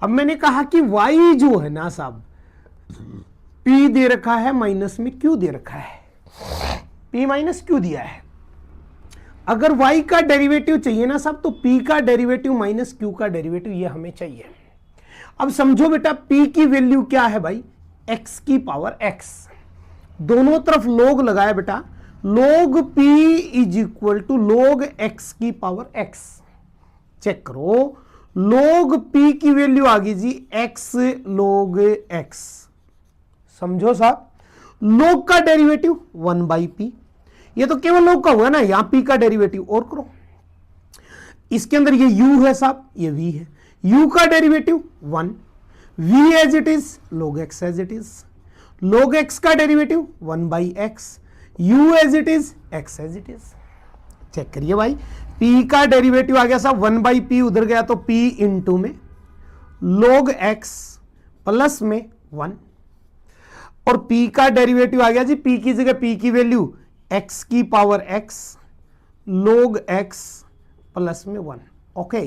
अब मैंने कहा कि y जो है ना साहब, p दे रखा है, माइनस में q दे रखा है, p माइनस q दिया है। अगर y का डेरिवेटिव चाहिए ना साहब, तो p का डेरिवेटिव माइनस q का डेरिवेटिव ये हमें चाहिए। अब समझो बेटा, p की वैल्यू क्या है भाई, x की पावर x, दोनों तरफ log लगाया बेटा, log p is equal to log x की पावर x। चेक करो, log p की वैल्यू आ गई जी x log x। समझो साहब, log का डेरिवेटिव 1/p, ये तो केवल log का हुआ ना, यहां p का डेरिवेटिव और करो, इसके अंदर ये u है साहब, ये v है, u का derivative 1, v as it is log x as it is, log x का derivative 1/x, u as it is x as it is. Check करिए भाई, p का डेरिवेटिव आ गया साहब 1/p, उधर गया तो p इंटू में log x प्लस में 1, और p का डेरिवेटिव आ गया जी, p की जगह p की वैल्यू x की power x log x plus में 1। ओके,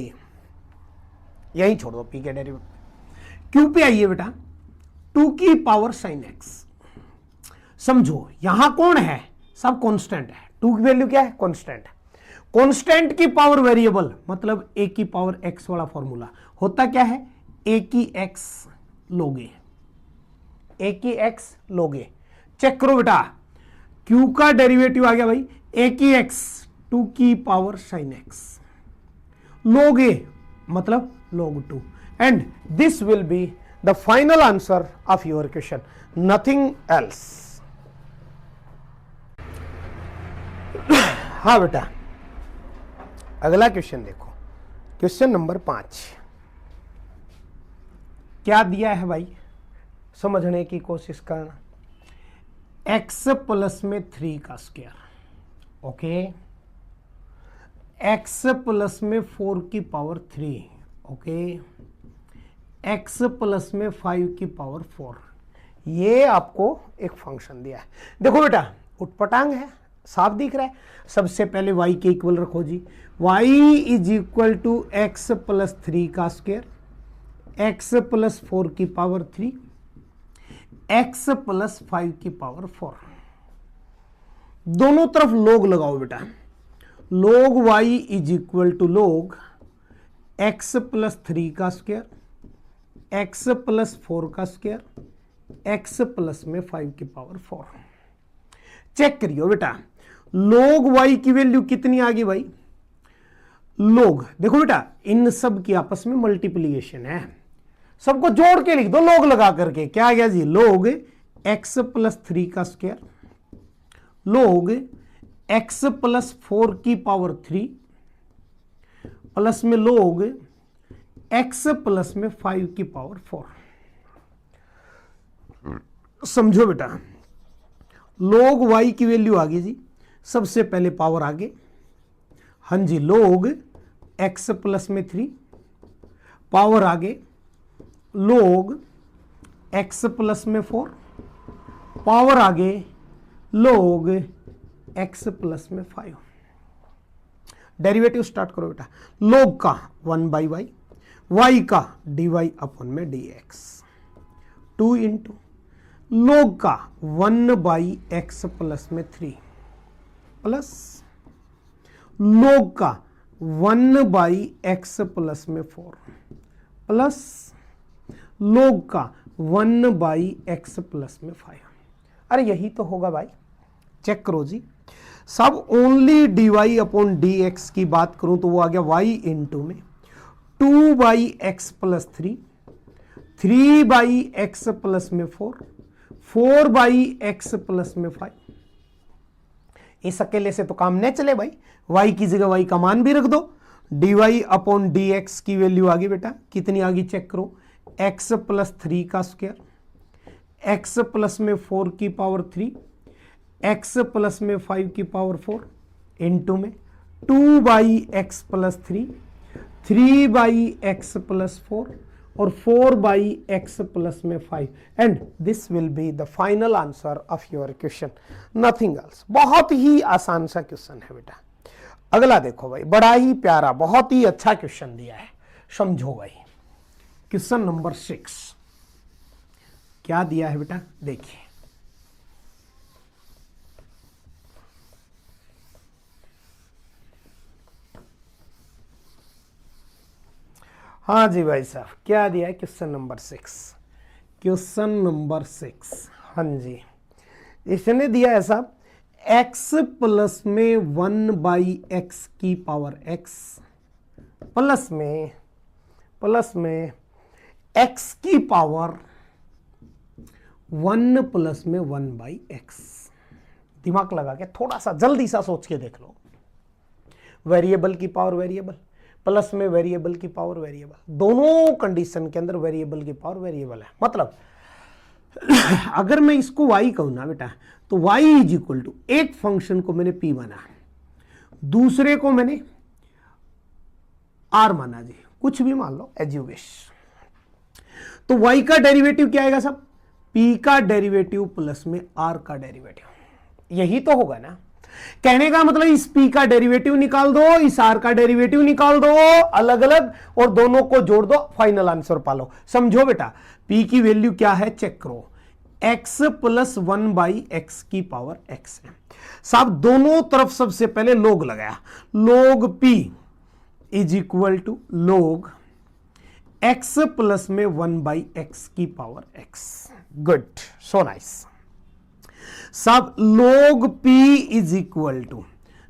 यही छोड़ दो p के डेरिवेटिव। q पे आइए बेटा, 2 की पावर साइन x। समझो यहां कौन है, सब कांस्टेंट है, 2 की वैल्यू क्या है, कांस्टेंट है। कांस्टेंट की पावर वेरिएबल मतलब a की पावर x वाला फॉर्मूला होता क्या है, a की x लोगे, a की x लोगे। चेक करो बेटा, q का डेरिवेटिव आ गया भाई a की x 2 की पावर साइन x, लोगे मतलब log 2, and this will be the final answer of your question, nothing else. हाँ बेटा, अगला क्वेश्चन देखो, क्वेश्चन नंबर 5 क्या दिया है भाई, समझने की कोशिश करना। x प्लस में 3 का स्क्वायर, ओके, x प्लस में 4 की पावर 3, ओके, x प्लस में 5 की पावर 4, ये आपको एक फंक्शन दिया है। देखो बेटा, उटपटांग है, साफ दिख रहा है। सबसे पहले y के इक्वल रखो जी, y is equal to x plus 3 का स्क्वायर, x प्लस 4 की पावर 3 x प्लस 5 की पावर 4। दोनों तरफ लोग लगाओ बेटा, log y is equal to log x plus 3 का स्क्वायर, x प्लस 4 का स्क्वायर, x प्लस में 5 की पावर 4। चेक करियो बेटा, log y की वैल्यू कितनी आ गई भाई, log, देखो बेटा इन सब की आपस में मल्टीप्लीकेशन है, सबको जोड़ के लिख दो log लगा करके। क्या आ गया जी, log x प्लस 3 का स्क्वायर, log x प्लस 4 की पावर 3 प्लस में log x प्लस में 5 की पावर 4। समझो बेटा, log y की वैल्यू आ गई जी, सबसे पहले पावर आगे, हाँ जी log x प्लस में 3, पावर आगे log x प्लस में 4, पावर आगे log x प्लस में 5। डेरिवेटिव स्टार्ट करो बेटा, log का 1 बाई वाई, y का dy अपन में dx, 2 इंटू log का 1 बाई x प्लस में 3 प्लस log का 1 बाई x प्लस में 4 प्लस log का 1 बाई x प्लस में 5। अरे यही तो होगा भाई, चेक करो जी, सब ओनली dy अपॉन dx की बात करूं तो वो आ गया y इंटू में 2 by x plus 3, 3 by x plus में 4, 4 बाई एक्स प्लस में 5। इस अकेले से तो काम नहीं चले भाई, y की जगह y का मान भी रख दो, dy अपॉन dx की वैल्यू आ गई बेटा, कितनी आ गई चेक करो, x प्लस 3 का स्क्वायर, x प्लस में 4 की पावर 3, x प्लस में 5 की पावर 4 इंटू में 2 by x plus 3, 3 by x plus 4 और 4 बाई एक्स प्लस में 5 and this will be the final answer of your question, nothing else. बहुत ही आसान सा क्वेश्चन है बेटा। अगला देखो भाई, बड़ा ही प्यारा, बहुत ही अच्छा क्वेश्चन दिया है, समझो भाई। क्वेश्चन नंबर 6 क्या दिया है बेटा, देखिए। हाँ जी भाई साहब, क्या दिया है क्वेश्चन नंबर 6, क्वेश्चन नंबर 6, हाँ जी इसने दिया है साहब x प्लस में 1 बाई एक्स की पावर x प्लस में x की पावर 1 प्लस में 1 बाई एक्स। दिमाग लगा के थोड़ा सा जल्दी सा सोच के देख लो, वेरिएबल की पावर वेरिएबल प्लस में वेरिएबल की पावर वेरिएबल, दोनों कंडीशन के अंदर वेरिएबल की पावर वेरिएबल है। मतलब अगर मैं इसको y कहूं ना बेटा, तो y इज इक्वल टू, एक फंक्शन को मैंने p माना, दूसरे को मैंने r माना जी, कुछ भी मान लो एज यू विश। तो y का डेरिवेटिव क्या आएगा सब, p का डेरिवेटिव प्लस में r का डेरिवेटिव, यही तो होगा ना। कहने का मतलब इस p का डेरिवेटिव निकाल दो, इस r का डेरिवेटिव निकाल दो अलग अलग और दोनों को जोड़ दो, फाइनल आंसर पालो। समझो बेटा, p की वैल्यू क्या है चेक करो, x प्लस 1 बाई एक्स की पावर x है साहब। दोनों तरफ सबसे पहले लोग लगाया, लोग p इज इक्वल टू लोग x प्लस में 1 बाई एक्स की power x। Good, so nice साहब। लोग p इज इक्वल टू,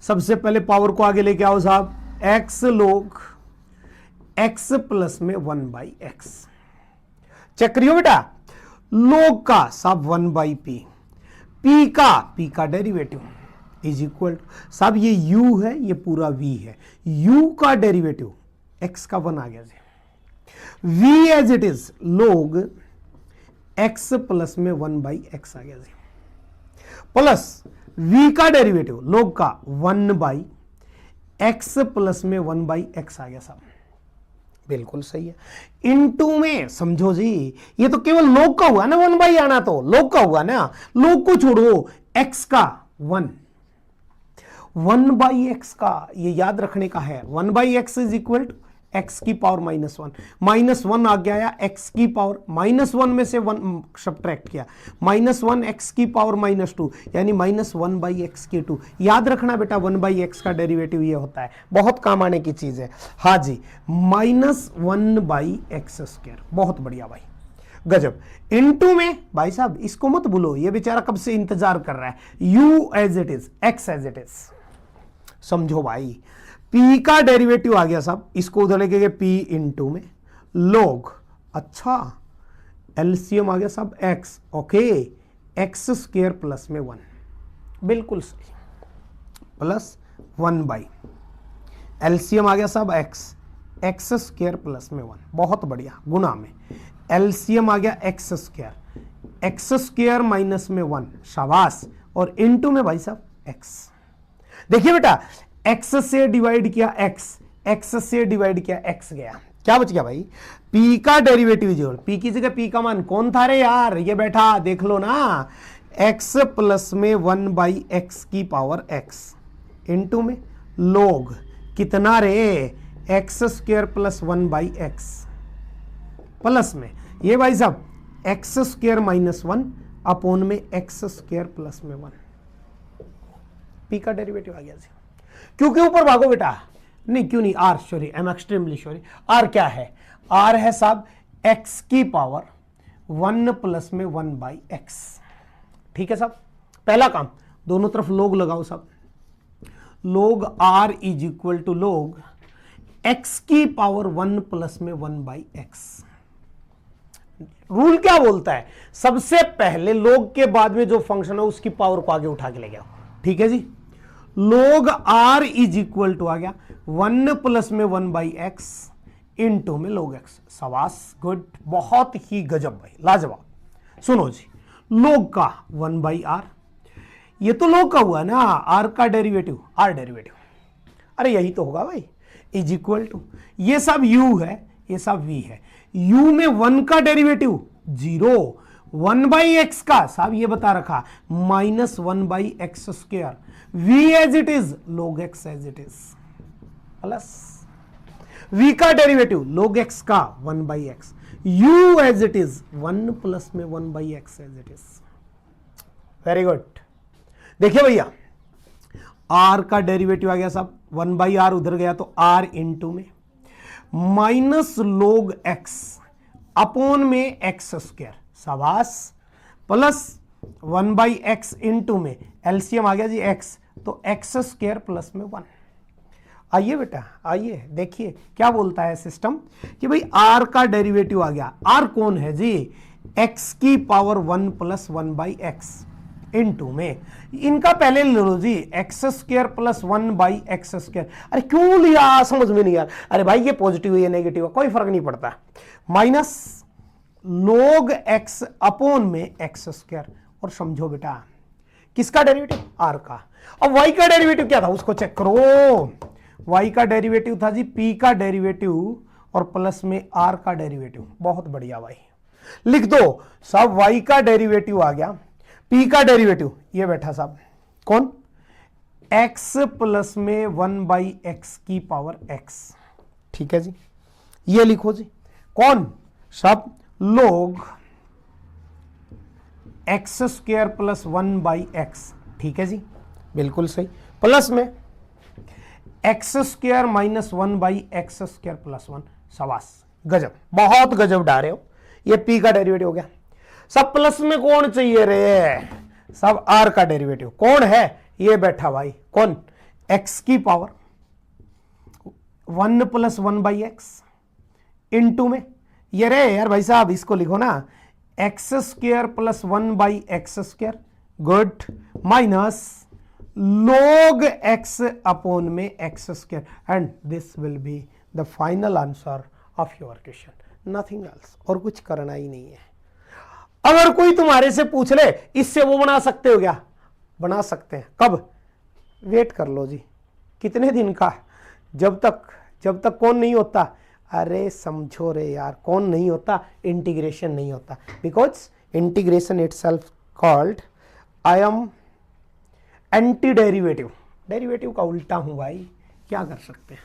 सबसे पहले पावर को आगे लेके आओ साहब, x लोग x प्लस में 1 बाई एक्स। चेक करियो बेटा, लोग का साहब 1 बाई p, p का डेरिवेटिव इज इक्वल टू, साहब ये u है, ये पूरा v है, u का डेरिवेटिव x का 1 आ गया जी, v एज इट इज लोग x प्लस में 1 बाई एक्स आ गया जी, प्लस v का डेरिवेटिव लोग का 1 बाई x प्लस में 1 बाई एक्स आ गया साहब, बिल्कुल सही है। इनटू में समझो जी, ये तो केवल लोग का हुआ ना, 1 बाई आना तो लोग का हुआ ना, लोग को छोड़ो, x का 1 बाई एक्स का, ये याद रखने का है, 1 by x is equal to x की पावर -1, -1 आ गया, एक्स की पावर -1 में से 1 सब्ट्रैक्ट किया, -1 एक्स की पावर -2 यानी -1/x²। याद रखना बेटा 1/x का डेरिवेटिव ये होता है, बहुत काम आने की चीज है। हाँ जी, -1/x²। बहुत बढ़िया भाई, गजब। इनटू में भाई साहब इसको मत भूलो, ये बेचारा कब से इंतजार कर रहा है। u as it is, x as it is, समझो भाई। p का डेरिवेटिव आ गया साहब, इसको उधर लेके p इनटू में log, अच्छा एलसीएम आ गया साहब x, ओके, x² प्लस में 1, बिल्कुल सही, प्लस 1/, एलसीएम आ गया साहब x² प्लस में 1, बहुत बढ़िया, गुना में एलसीएम आ गया x² माइनस में 1, शाबाश, और इनटू में भाई साहब x। देखिए बेटा x से डिवाइड किया x से डिवाइड किया x गया, क्या बच गया भाई, p का डेरिवेटिव जोड़, p की जगह p का मान कौन था रे यार, ये बैठा देख लो ना, x प्लस में 1/x की पावर x इनटू में log कितना रे, x² प्लस 1/x प्लस में ये भाई साहब x² माइनस 1 अपोन में x² प्लस में 1, p का डेरिवेटिव आ गया जी। क्योंकि ऊपर भागो बेटा, नहीं क्यों नहीं, r, sorry I am extremely sorry, r क्या है, r है साहब x की पावर 1 प्लस में 1/x, ठीक है साहब। पहला काम, दोनों तरफ लोग लगाओ साहब, log r is equal to log x की पावर 1 प्लस में 1/x। रूल क्या बोलता है, सबसे पहले log के बाद में जो फंक्शन है उसकी पावर को आगे उठा के ले गया, ठीक है जी। log r is equal to आ गया 1 प्लस में 1/x इनटू में log x, सवास, गुड, बहुत ही गजब भाई, लाजवाब। सुनो जी, log का 1/r, ये तो log का हुआ ना, r का डेरिवेटिव, r डेरिवेटिव, अरे यही तो होगा भाई, इज इक्वल टू, ये सब u है, ये सब v है, u में 1 का डेरिवेटिव 0, 1/x का साहब ये बता रखा -1/x², v as it is log x as it is, plus v का डेरिवेटिव log x का 1/x, u as it is 1 plus में 1/x as it is, very good. देखिए भैया r का डेरिवेटिव आ गया साहब 1/r, उधर गया तो r इनटू में माइनस log x अपोन में x², शाबाश, प्लस 1/x इनटू में एलसीएम आ गया जी x, तो x² प्लस में 1। आइए बेटा आइए, देखिए क्या बोलता है सिस्टम कि भाई r का डेरिवेटिव आ गया, r कौन है जी, x की पावर 1 प्लस 1/x इनटू में, इनका पहले ले लो जी x² प्लस 1/x², अरे क्यों लिया समझ में नहीं यार, अरे भाई ये पॉजिटिव है ये नेगेटिव है कोई फर्क नहीं पड़ता, माइनस log x अपोन में x², और समझो बेटा किसका डेरिवेटिव, r का। अब y का डेरिवेटिव क्या था उसको चेक करो, y का डेरिवेटिव था जी p का डेरिवेटिव और प्लस में r का डेरिवेटिव, बहुत बढ़िया भाई, लिख दो साहब y का डेरिवेटिव आ गया, p का डेरिवेटिव ये बैठा साहब कौन, x प्लस में 1/x की पावर x, ठीक है जी, ये लिखो जी, कौन सब log x² प्लस 1/x, ठीक है जी, बिल्कुल सही, प्लस में x² माइनस 1/x² प्लस 1, सवास, गजब, बहुत गजब डारे हो, ये p का डेरिवेटिव हो गया। सब प्लस में कौन चाहिए रे, सब r का डेरिवेटिव कौन है, ये बैठा भाई कौन, x की पावर 1 प्लस 1/x इनटू में ये रे यार भाई साहब इसको लिखो ना, x² plus 1/x², good, minus log x upon में x², and this will be the final answer of your question, nothing else, और कुछ करना ही नहीं है। अगर कोई तुम्हारे से पूछ ले इससे वो बना सकते हो क्या, बना सकते हैं, कब, वेट कर लो जी, कितने दिन का, जब तक कौन नहीं होता, अरे समझो रे यार, कौन नहीं होता, इंटीग्रेशन नहीं होता, because integration itself called, I am anti derivative, derivative का उल्टा हूं भाई, क्या कर सकते हैं।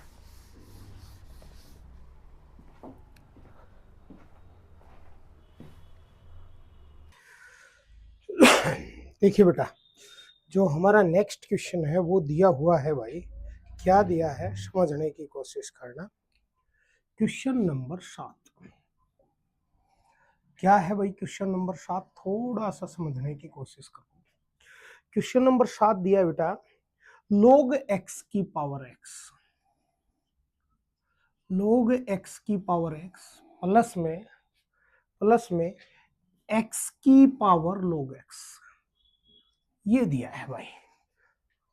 देखिए बेटा, जो हमारा नेक्स्ट क्वेश्चन है वो दिया हुआ है भाई, क्या दिया है समझने की कोशिश करना। क्वेश्चन नंबर 7 क्या है भाई? क्वेश्चन नंबर 7 थोड़ा सा समझने की कोशिश करो। क्वेश्चन नंबर 7 दिया है बेटा, log x की पावर x, log x की पावर x प्लस में x की पावर log x, ये दिया है भाई।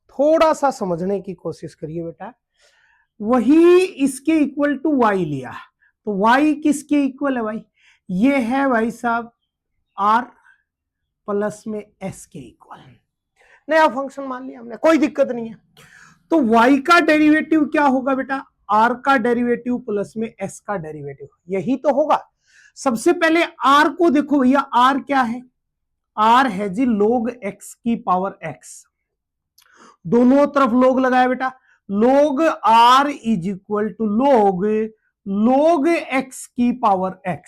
थोड़ा सा समझने की कोशिश करिए बेटा। वही इसके इक्वल टू y लिया, तो y किसके इक्वल है भाई? ये है भाई साहब r प्लस में s के इक्वल। नया फंक्शन मान लिया हमने, कोई दिक्कत नहीं है। तो y का डेरिवेटिव क्या होगा बेटा? r का डेरिवेटिव प्लस में s का डेरिवेटिव, यही तो होगा। सबसे पहले r को देखो भैया, r क्या है? r है जी log x की पावर x। दोनों तरफ log लगाया बेटा, log r is equal to log x की पावर x।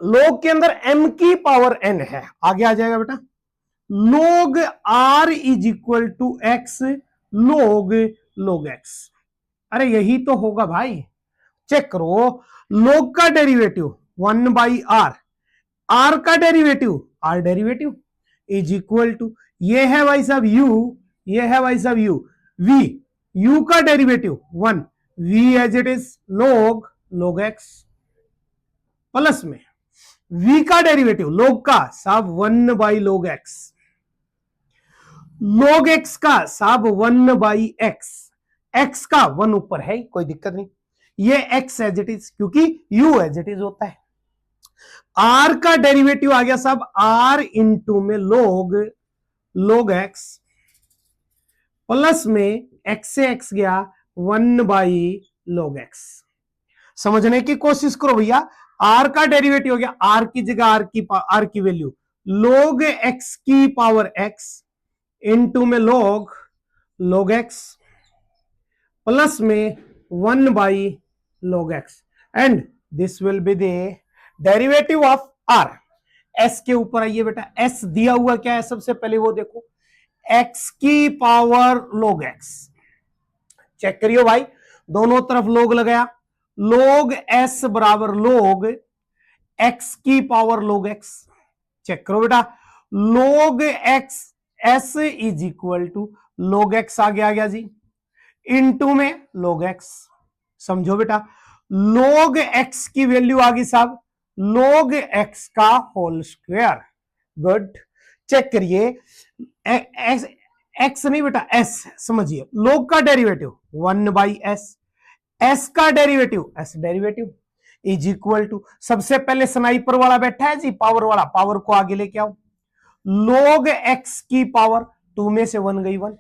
log के अंदर m की पावर n है, आगे आ जाएगा बेटा। log r is equal to x log x। अरे यही तो होगा भाई, चेक करो। log का डेरिवेटिव 1/r, r का derivative r derivative is equal to, ये है भाई साहब u, ये है भाई साहब u, v, u का derivative 1, v as it is log x, plus में v का डेरिवेटिव log का साहब 1/log x, log x का साहब 1/x, x का 1 ऊपर है, कोई दिक्कत नहीं। ये x एज इट इज, क्योंकि u एज इट इज होता है। r का डेरिवेटिव आ गया साहब r इंटू में log x, प्लस में x से x गया 1/log x। समझने की कोशिश करो भैया, r का डेरिवेटिव हो गया, r की जगह r की वैल्यू log x की पावर x इंटू में log x, प्लस में 1/log x, and this will be the derivative of r। s के ऊपर आइए बेटा, s दिया हुआ क्या है सबसे पहले वो देखो, x की पावर log x। चेक करियो भाई, दोनों तरफ log लगाया, log s बराबर log x की पावर log x। चेक करो बेटा, log x s is equal to log x आ गया जी, इनटू में log x। समझो बेटा, log x की वैल्यू आ गई साहब log x का होल स्क्वायर। गुड, चेक करिए, x नहीं बेटा s, समझिए log का डेरिवेटिव 1/s, s का derivative s derivative is equal to, सबसे पहले स्नाइपर वाला बैठा है जी, पावर वाला, पावर को आगे लेके आओ, log x की पावर 2 में से 1 गई 1,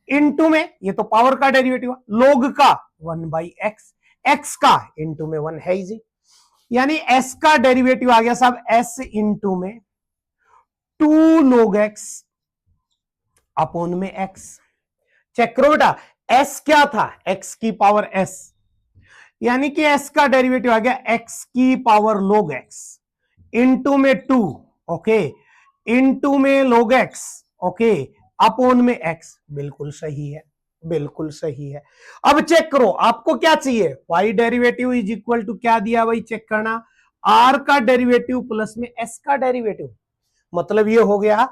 इनटू में ये तो पावर का डेरिवेटिव, log का 1/x, x का इनटू में 1 है जी, यानी s का डेरिवेटिव आ गया साहब s इनटू में 2 log x अपॉन में x। चेक करो बेटा, s क्या था? x की पावर s, यानी कि s का डेरिवेटिव आ गया x की पावर log x इनटू में 2, ओके, इनटू में log x, ओके, अपॉन में x। बिल्कुल सही है, बिल्कुल सही है। अब चेक करो, आपको क्या चाहिए? y derivative is equal to क्या दिया भाई, चेक करना, r का डेरिवेटिव प्लस में s का डेरिवेटिव। मतलब ये हो गया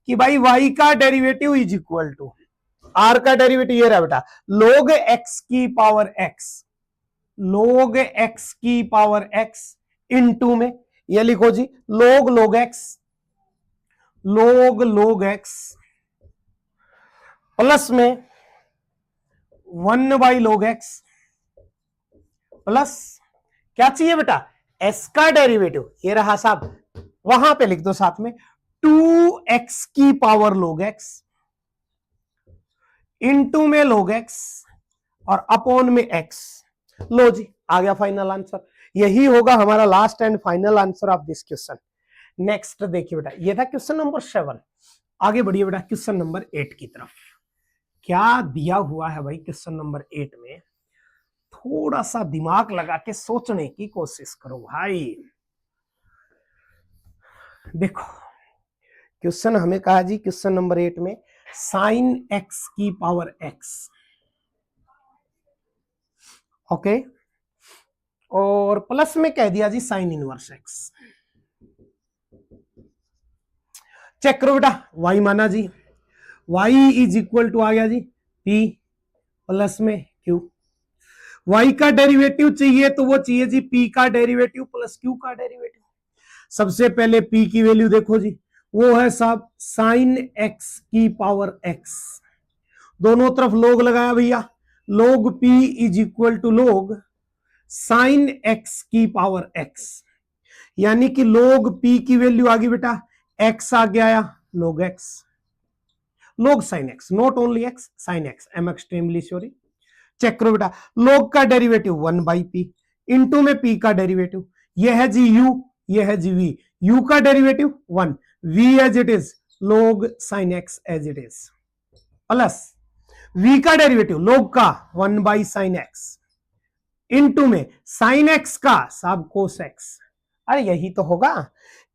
कि भाई y का derivative is equal to r का डेरिवेटिव, ये रहा बेटा log x की पावर x, log x की पावर x इनटू में ये लिखो जी log x, log x plus में 1/log x, प्लस क्या चाहिए बेटा? s का डेरिवेटिव, ये रहा साहब, वहां पे लिख दो साथ में 2x की पावर log x इनटू में log x और अपॉन में x। लो जी, आ गया फाइनल आंसर। यही होगा हमारा last and final answer of this question. Next देखिए बेटा, ये था क्वेश्चन नंबर 7। आगे बढ़िए बेटा क्वेश्चन नंबर 8 की तरफ। क्या दिया हुआ है भाई क्वेश्चन नंबर 8 में? थोड़ा सा दिमाग लगा के सोचने की कोशिश करो भाई। देखो, क्वेश्चन हमें कहा जी क्वेश्चन नंबर 8 में साइन एक्स की पावर एक्स, ओके, और प्लस में कह दिया जी साइन इनवर्स एक्स। चेक करो बेटा, y माना जी, y इज इक्वल टू आ गया जी p प्लस में q। y का डेरिवेटिव चाहिए तो वो चाहिए जी p का डेरिवेटिव प्लस q का डेरिवेटिव। सबसे पहले p की वैल्यू देखो जी, वो है साहब साइन x की पावर x। दोनों तरफ लोग लगाया भैया, लोग p is equal to log sine x की पावर x, यानी कि लोग p की वैल्यू आ गई बेटा x आ गया log x, log sin x, not only x, sin x, am extremely sorry. Check करो बेटा, log का डेरिवेटिव 1 बाई पी, इंटू में p का डेरिवेटिव, यह है जी u, यह है जी v, u का derivative 1, v as it is log sin x as it is, plus v का डेरिवेटिव log का 1 बाई साइन x, इंटू में साइन x का सब कोस x। अरे यही तो होगा,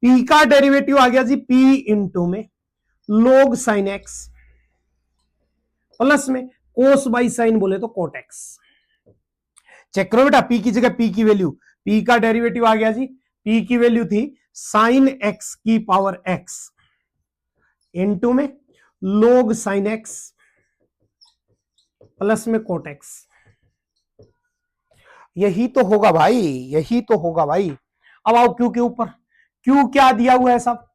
p का डेरिवेटिव आ गया जी p इंटू में log साइन x, प्लस में कोस बाई साइन बोले तो कोट x। चेक करो बेटा, p की जगह p की वैल्यू, p का डेरिवेटिव आ गया जी, p की वैल्यू थी साइन x की पावर x इंटू में log साइन x प्लस में कोट x। यही तो होगा भाई, यही तो होगा भाई। अब आओ q के ऊपर, q क्या दिया हुआ है साहब,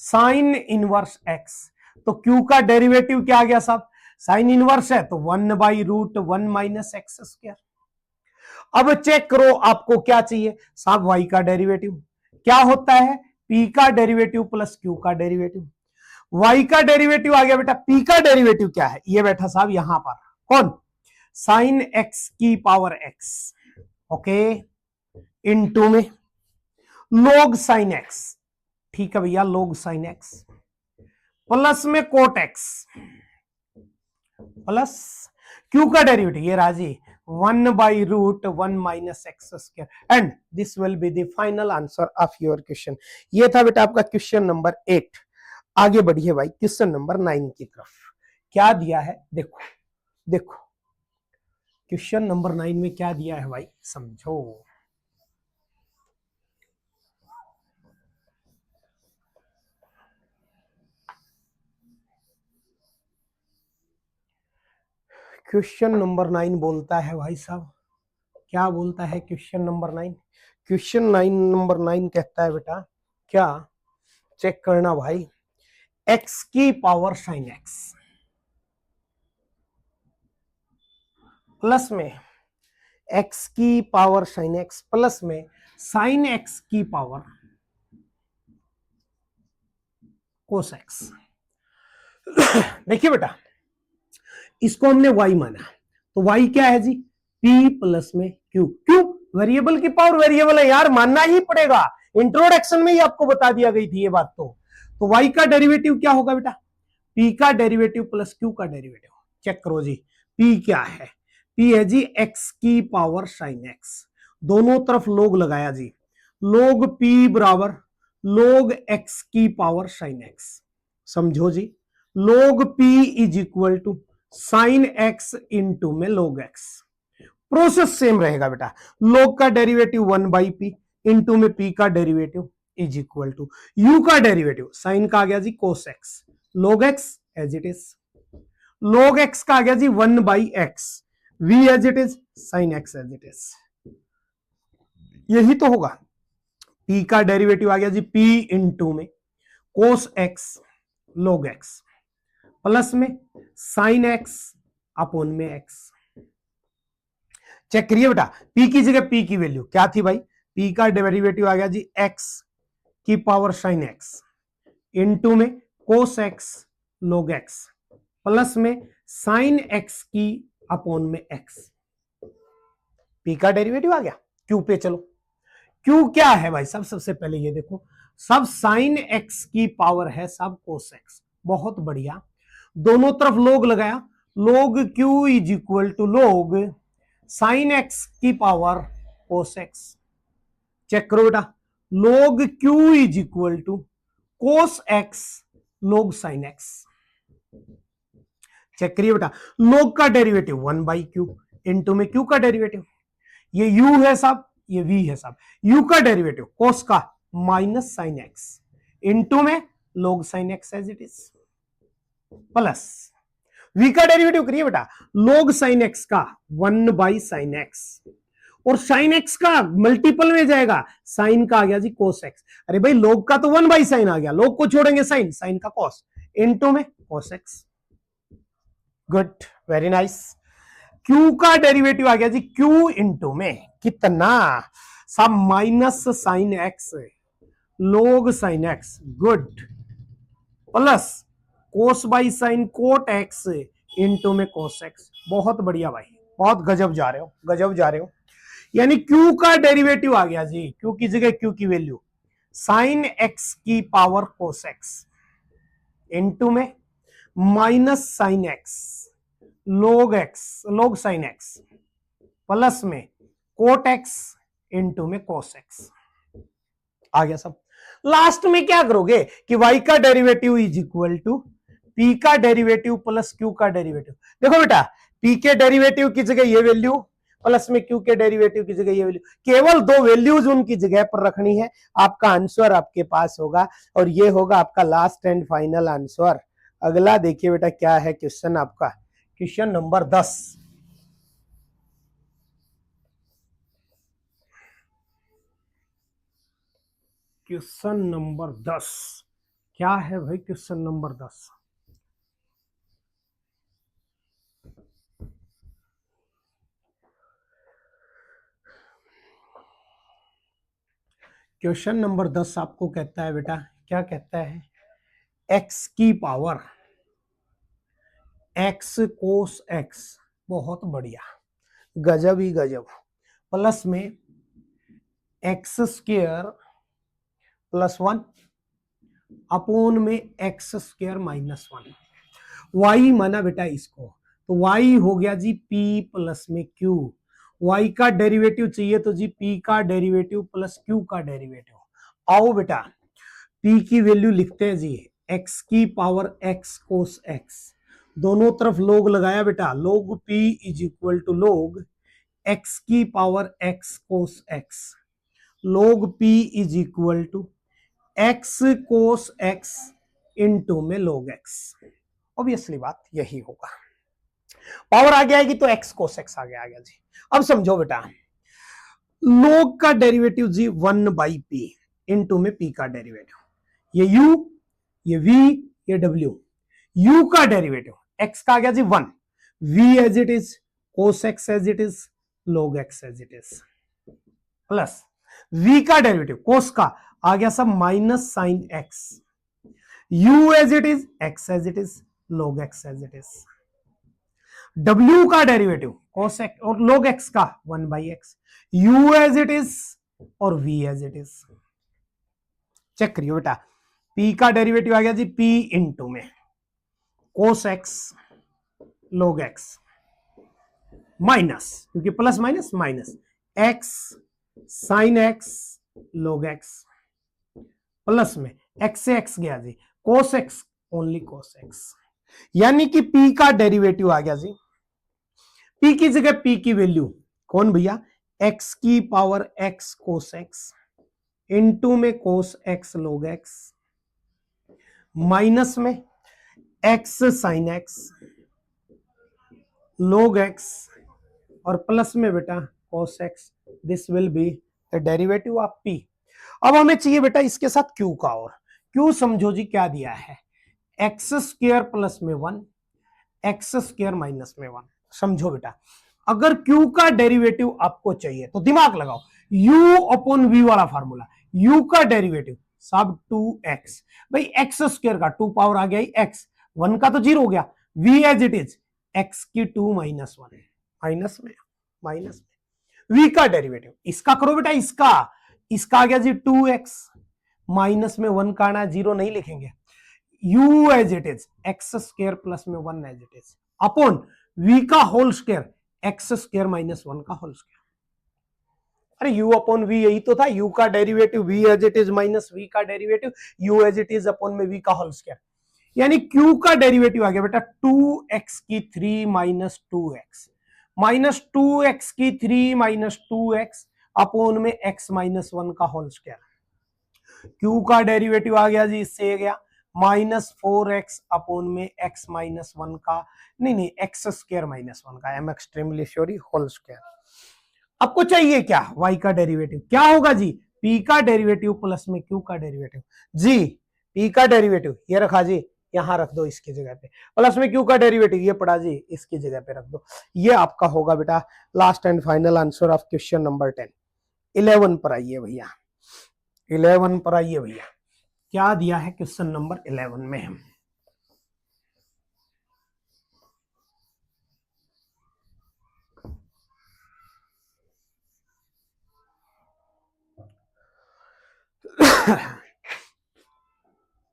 साइन इनवर्स x, तो q का डेरिवेटिव क्या आ गया साहब, साइन इनवर्स है तो 1 by root 1 minus x square. अब चेक करो आपको क्या चाहिए साहब, y का डेरिवेटिव क्या होता है, p का डेरिवेटिव प्लस q का डेरिवेटिव। y का डेरिवेटिव आ गया बेटा, p का डेरिवेटिव क्या है, ये बैठा साहब यहां पर कौन, साइन x की पावर x, ओके, इनटू में log साइन x, ठीक है भैया, log साइन x प्लस में कोट x प्लस q का डेरिवेटिव ये राजी 1 by root 1 minus x square, and this will be the final answer of your question. ये था बेटा आपका क्वेश्चन नंबर 8। आगे बढ़िए भाई क्वेश्चन नंबर 9 की तरफ, क्या दिया है देखो, देखो क्वेश्चन नंबर 9 में क्या दिया है भाई, समझो। क्वेश्चन नंबर 9 बोलता है भाई साहब, क्या बोलता है क्वेश्चन नंबर 9, क्वेश्चन नंबर 9 कहता है बेटा क्या, चेक करना भाई, x की पावर साइन x प्लस में x की पावर साइन x प्लस में साइन x की पावर कोस x। देखिए बेटा, इसको हमने y माना, तो y क्या है जी, p प्लस में q, क्यों, वेरिएबल की पावर वेरिएबल है यार, मानना ही पड़ेगा, इंट्रोडक्शन में ही आपको बता दिया गई थी ये बात। तो y का डेरिवेटिव क्या होगा बेटा, p का डेरिवेटिव प्लस q का डेरिवेटिव। चेक करो जी, p क्या है, p है जी x की पावर साइन x, दोनों तरफ लोग लगाया जी, लोग p बराबर लोग x की पावर साइन x, समझो जी, log p is equal to sine x into में लोग x। प्रोसेस सेम रहेगा बेटा, लोग का डेरिवेटिव 1 बाई पी इंटू में p का derivative is equal to u का डेरिवेटिव, साइन का आ गया जी cos x, log x as it is, log x का आ गया जी 1 बाई x, v as it is, sine x as it is, यही तो होगा। p का डेरिवेटिव आ गया जी p इंटू में कोस x log x प्लस में साइन x अपॉन में x। चेक करिए बेटा, p की जगह p की वैल्यू क्या थी भाई, p का डेरिवेटिव आ गया जी x की पावर साइन x इंटू में कोस x log x प्लस में साइन x की अपॉन में x। p का डेरिवेटिव आ गया, q पे चलो, q क्या है भाई सब, सबसे पहले ये देखो, सब साइन x की पावर है सब कोस x, बहुत बढ़िया, दोनों तरफ लोग लगाया, log q is equal to log sine x की पावर कोस x। चेक करो बेटा, log q is equal to cos x log sin x। Check करिए बेटा, log का डेरिवेटिव 1/q, इनटू में q का डेरिवेटिव, ये u है साहब, ये v है साहब, u का डेरिवेटिव cos का माइनस sin x, इनटू में log sin x as it is, plus v का डेरिवेटिव करिए बेटा, log sin x का 1/sin x, और sin x का मल्टीपल में जाएगा, sin का आ गया जी cos x। अरे भाई log का तो 1/sin आ गया, log को छोड़ेंगे sin, sin का cos, इनटू में cos x। Good, very nice. q का डेरिवेटिव आ गया जी q इनटू में कितना, सब minus sine x log sin x, good, plus cos by sine cot x into में cos x। बहुत बढ़िया भाई, बहुत गजब जा रहे हो, गजब जा रहे हो। यानी q का डेरिवेटिव आ गया जी, q की जगह q की वैल्यू साइन x की पावर cos x इनटू में minus sine x log sine x plus में कोट x इनटू में cos x। आ गया सब। लास्ट में क्या करोगे कि y का derivative is equal to p का डेरिवेटिव प्लस q का डेरिवेटिव। देखो बेटा, p के डेरिवेटिव की जगह ये वैल्यू प्लस में q के डेरिवेटिव की जगह ये वैल्यू, केवल दो वैल्यूज उनकी जगह पर रखनी है, आपका आंसर आपके पास होगा, और ये होगा आपका लास्ट एंड फाइनल आंसर। अगला देखिए बेटा क्या है क्वेश्चन आपका, क्वेश्चन नंबर 10। क्वेश्चन नंबर 10 क्या है भाई, क्वेश्चन नंबर 10 क्वेश्चन नंबर 10 आपको कहता है बेटा, क्या कहता है, x की पावर x कोस x, बहुत बढ़िया, गजब ही गजब, प्लस में x स्क्वायर प्लस 1 अपोन में x स्क्वायर माइनस 1, y माना बेटा इसको, तो y हो गया जी p प्लस में q, y का डेरिवेटिव चाहिए तो जी p का डेरिवेटिव प्लस q का डेरिवेटिव। आओ बेटा p की वैल्यू लिखते हैं जी, x की पावर x कोस x, दोनों तरफ लोग लगाया बेटा, log p is equal to log x की power x cos x, log p is equal to x cos x into में log x। ऑब्वियसली बात यही होगा, पावर आ गया है कि तो x कोस x आ गया जी। अब समझो बेटा, log का डेरिवेटिव जी 1/p इनटू में p का डेरिवेटिव, ये u, ये v, ये w, u का डेरिवेटिव x का आ गया जी 1, v as it is, cos x as it is, log x as it is, plus v का डेरिवेटिव cos का आ गया सब minus sine x, u as it is, x as it is, log x as it is, w का derivative cos x और log x का 1/x, u as it is और v as it is. Check करिए बेटा, p का derivative आ गया जी p इनटू में cos x log x minus, क्योंकि plus minus minus, x sin x log x plus में x से x गया जी cos x only cos x, यानी कि p का डेरिवेटिव आ गया जी, p की जगह p की वैल्यू कौन भैया, x की power x cos x into में cos x log x minus में x sin x log x और प्लस में बेटा cos x, this will be the derivative of p। अब हमें चाहिए बेटा इसके साथ q का, और q समझो जी क्या दिया है, x स्क्वायर प्लस में 1 x स्क्वायर माइनस में 1। समझो बेटा, अगर q का डेरिवेटिव आपको चाहिए तो दिमाग लगाओ, u अपॉन v वाला फार्मूला, u का डेरिवेटिव सब 2x, भाई x स्क्वायर का 2 पावर आ गया x, 1 का तो 0 हो गया, v as it is x की 2 माइनस 1, माइनस में v का डेरिवेटिव, इसका करो बेटा, इसका आ गया जी 2x, माइनस में 1 का आना 0 नहीं लिखेंगे, u as it is x square plus में 1 as it is upon v का whole square x square minus 1 का होल स्क्वायर। अरे u अपॉन v यही तो था, u का derivative v as it is minus v का derivative u as it is upon में v का होल स्क्वायर। यानी q का डेरिवेटिव आ गया बेटा 2x की 3 माइनस 2x, माइनस 2x की 3 माइनस 2x अपोन में x माइनस 1 का होल स्क्वायर। q का डेरिवेटिव आ गया जी, इससे गया माइनस 4x अपोन में x माइनस 1 का, नहीं एक्स स्क्वायर माइनस 1 का, am extremely sorry, whole square. आपको चाहिए क्या, y का डेरिवेटिव क्या होगा जी, p का डेरिवेटिव प्लस में q का डेरिवेटिव। जी p का डेरिवेटिव ये रखा जी, यहां रख दो इसकी जगह पे, प्लस में q का डेरिवेटिव ये पड़ा जी, इसकी जगह पे रख दो। ये आपका होगा बेटा last and final answer of question number 10। 11 पर आइए भैया, 11 पर आइए भैया, क्या दिया है क्वेश्चन नंबर 11 में।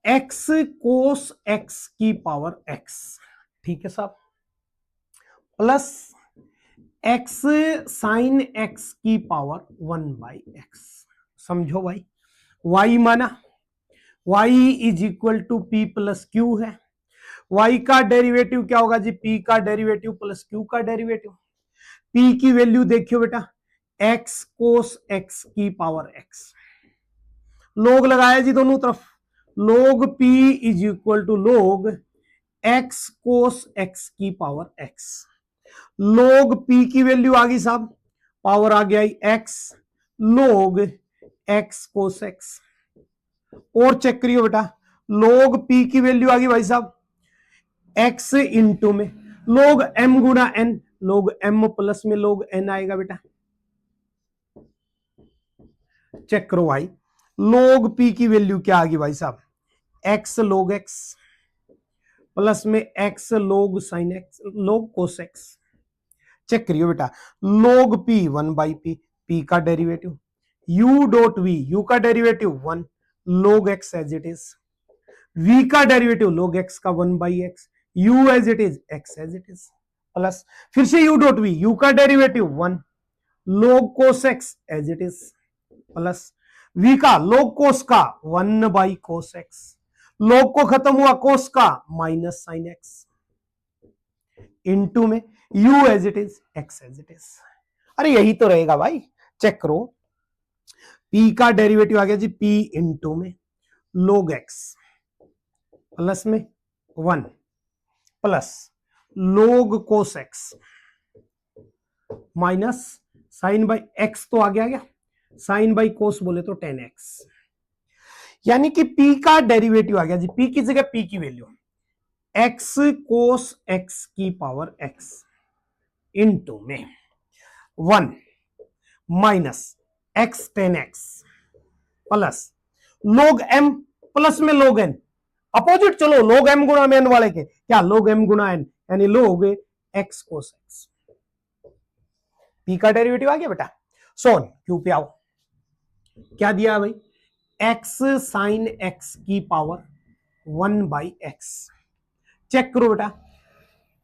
एक्स कोस एक्स की पावर एक्स, ठीक है साहब, प्लस एक्स साइन एक्स की पावर 1/x। समझो भाई, y माना y is equal to p plus q है। y का डेरिवेटिव क्या होगा जी, p का डेरिवेटिव प्लस q का डेरिवेटिव। p की वैल्यू देखियो बेटा, x कोस x की पावर x, लोग लगाया जी दोनों तरफ, log p is equal to log x cos x की पावर x। log p की वैल्यू आ गई साहब, पावर आ गया x log x cos x। और चेक करियो बेटा, log p की वैल्यू आ गई भाई साहब x इंटू में log m गुना n, log m प्लस में log n आएगा बेटा। चेक करो भाई, log p की वैल्यू क्या आ गई भाई साहब, x log x प्लस में x log sin x log cos x। चेक करियो बेटा, log p 1/p, p का derivative, u dot v, u का derivative 1 log x as it is, v का डेरिवेटिव log x का 1/x, u as it is, x as it is, plus फिर से u dot v, u का derivative 1 log cos x as it is, plus v का log cos का 1/cos x, log को खत्म हुआ cos का माइनस sin x, इनटू में u as it is, x as it is. अरे यही तो रहेगा भाई, चेक करो, p का डेरिवेटिव आ गया जी p इंटू में log x प्लस में 1 plus log cos x minus sine by x तो आ गया, साइन बाई कोस बोले तो 10x, यानी कि p का डेरिवेटिव आ गया जी, p की जगह p की वैल्यू x कोस x की पावर x इंटू में 1 minus x 10x plus log m plus में log n, अपोजिट चलो, log m गुणा में n वाले के क्या, log m गुणा n, यानी log x cos x। p का डेरिवेटिव आ गया बेटा, सोन क्यू पे आओ, क्या दिया भाई, x साइन x की पावर 1/x। चेक करो बेटा,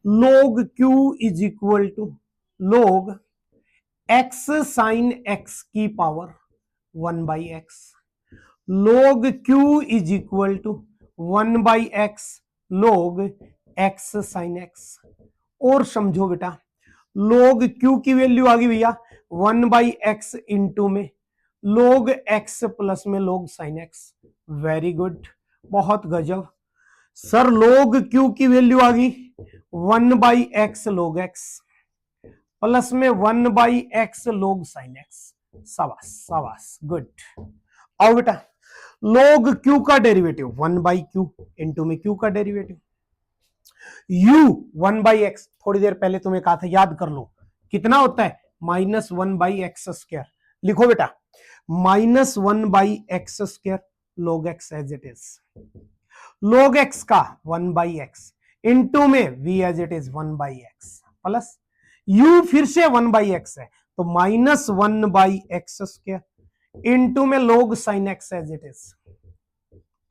log q is equal to log x sine x की power 1/x, log q is equal to 1/x log x sine x। और समझो बेटा, log q की वैल्यू आ गई भैया 1/x इंटू में log x प्लस में log sine x। Very good, बहुत गजब सर, log q की वैल्यू आ गई 1/x log x प्लस में 1/x log साइन x। शाबाश शाबाश, गुड। आओ बेटा, log q का डेरिवेटिव 1/q इंटू में q का डेरिवेटिव, u 1/x, थोड़ी देर पहले तुम्हें कहा था याद कर लो, कितना होता है -1/x स्क्वायर। लिखो बेटा -1/x square log x as it is, log x का 1/x इंटू में v as it is 1/x plus u फिर से 1/x है तो -1/x स्क्वायर इंटू में log sin x as it is,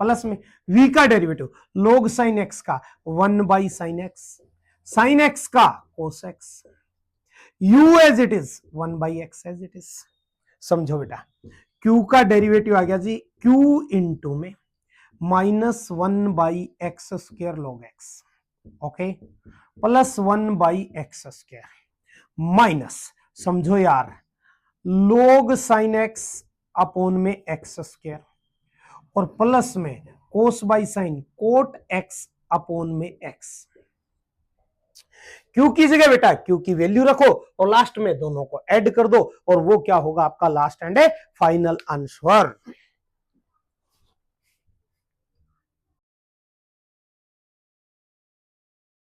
plus में v का डेरिवेटिव log sin x का 1/sin x, sin x का cos x, u as it is 1/x as it is. समझो बेटा, q का डेरिवेटिव आ गया जी q इंटू में -1/x² log x, okay, +1/x², minus, समझो यार, log sin x अपोन में x², और प्लस में cos by sine cot x upon में x। क्यों की जगह बेटा क्यू की वैल्यू रखो और लास्ट में दोनों को ऐड कर दो, और वो क्या होगा आपका लास्ट एंड फाइनल आंसर।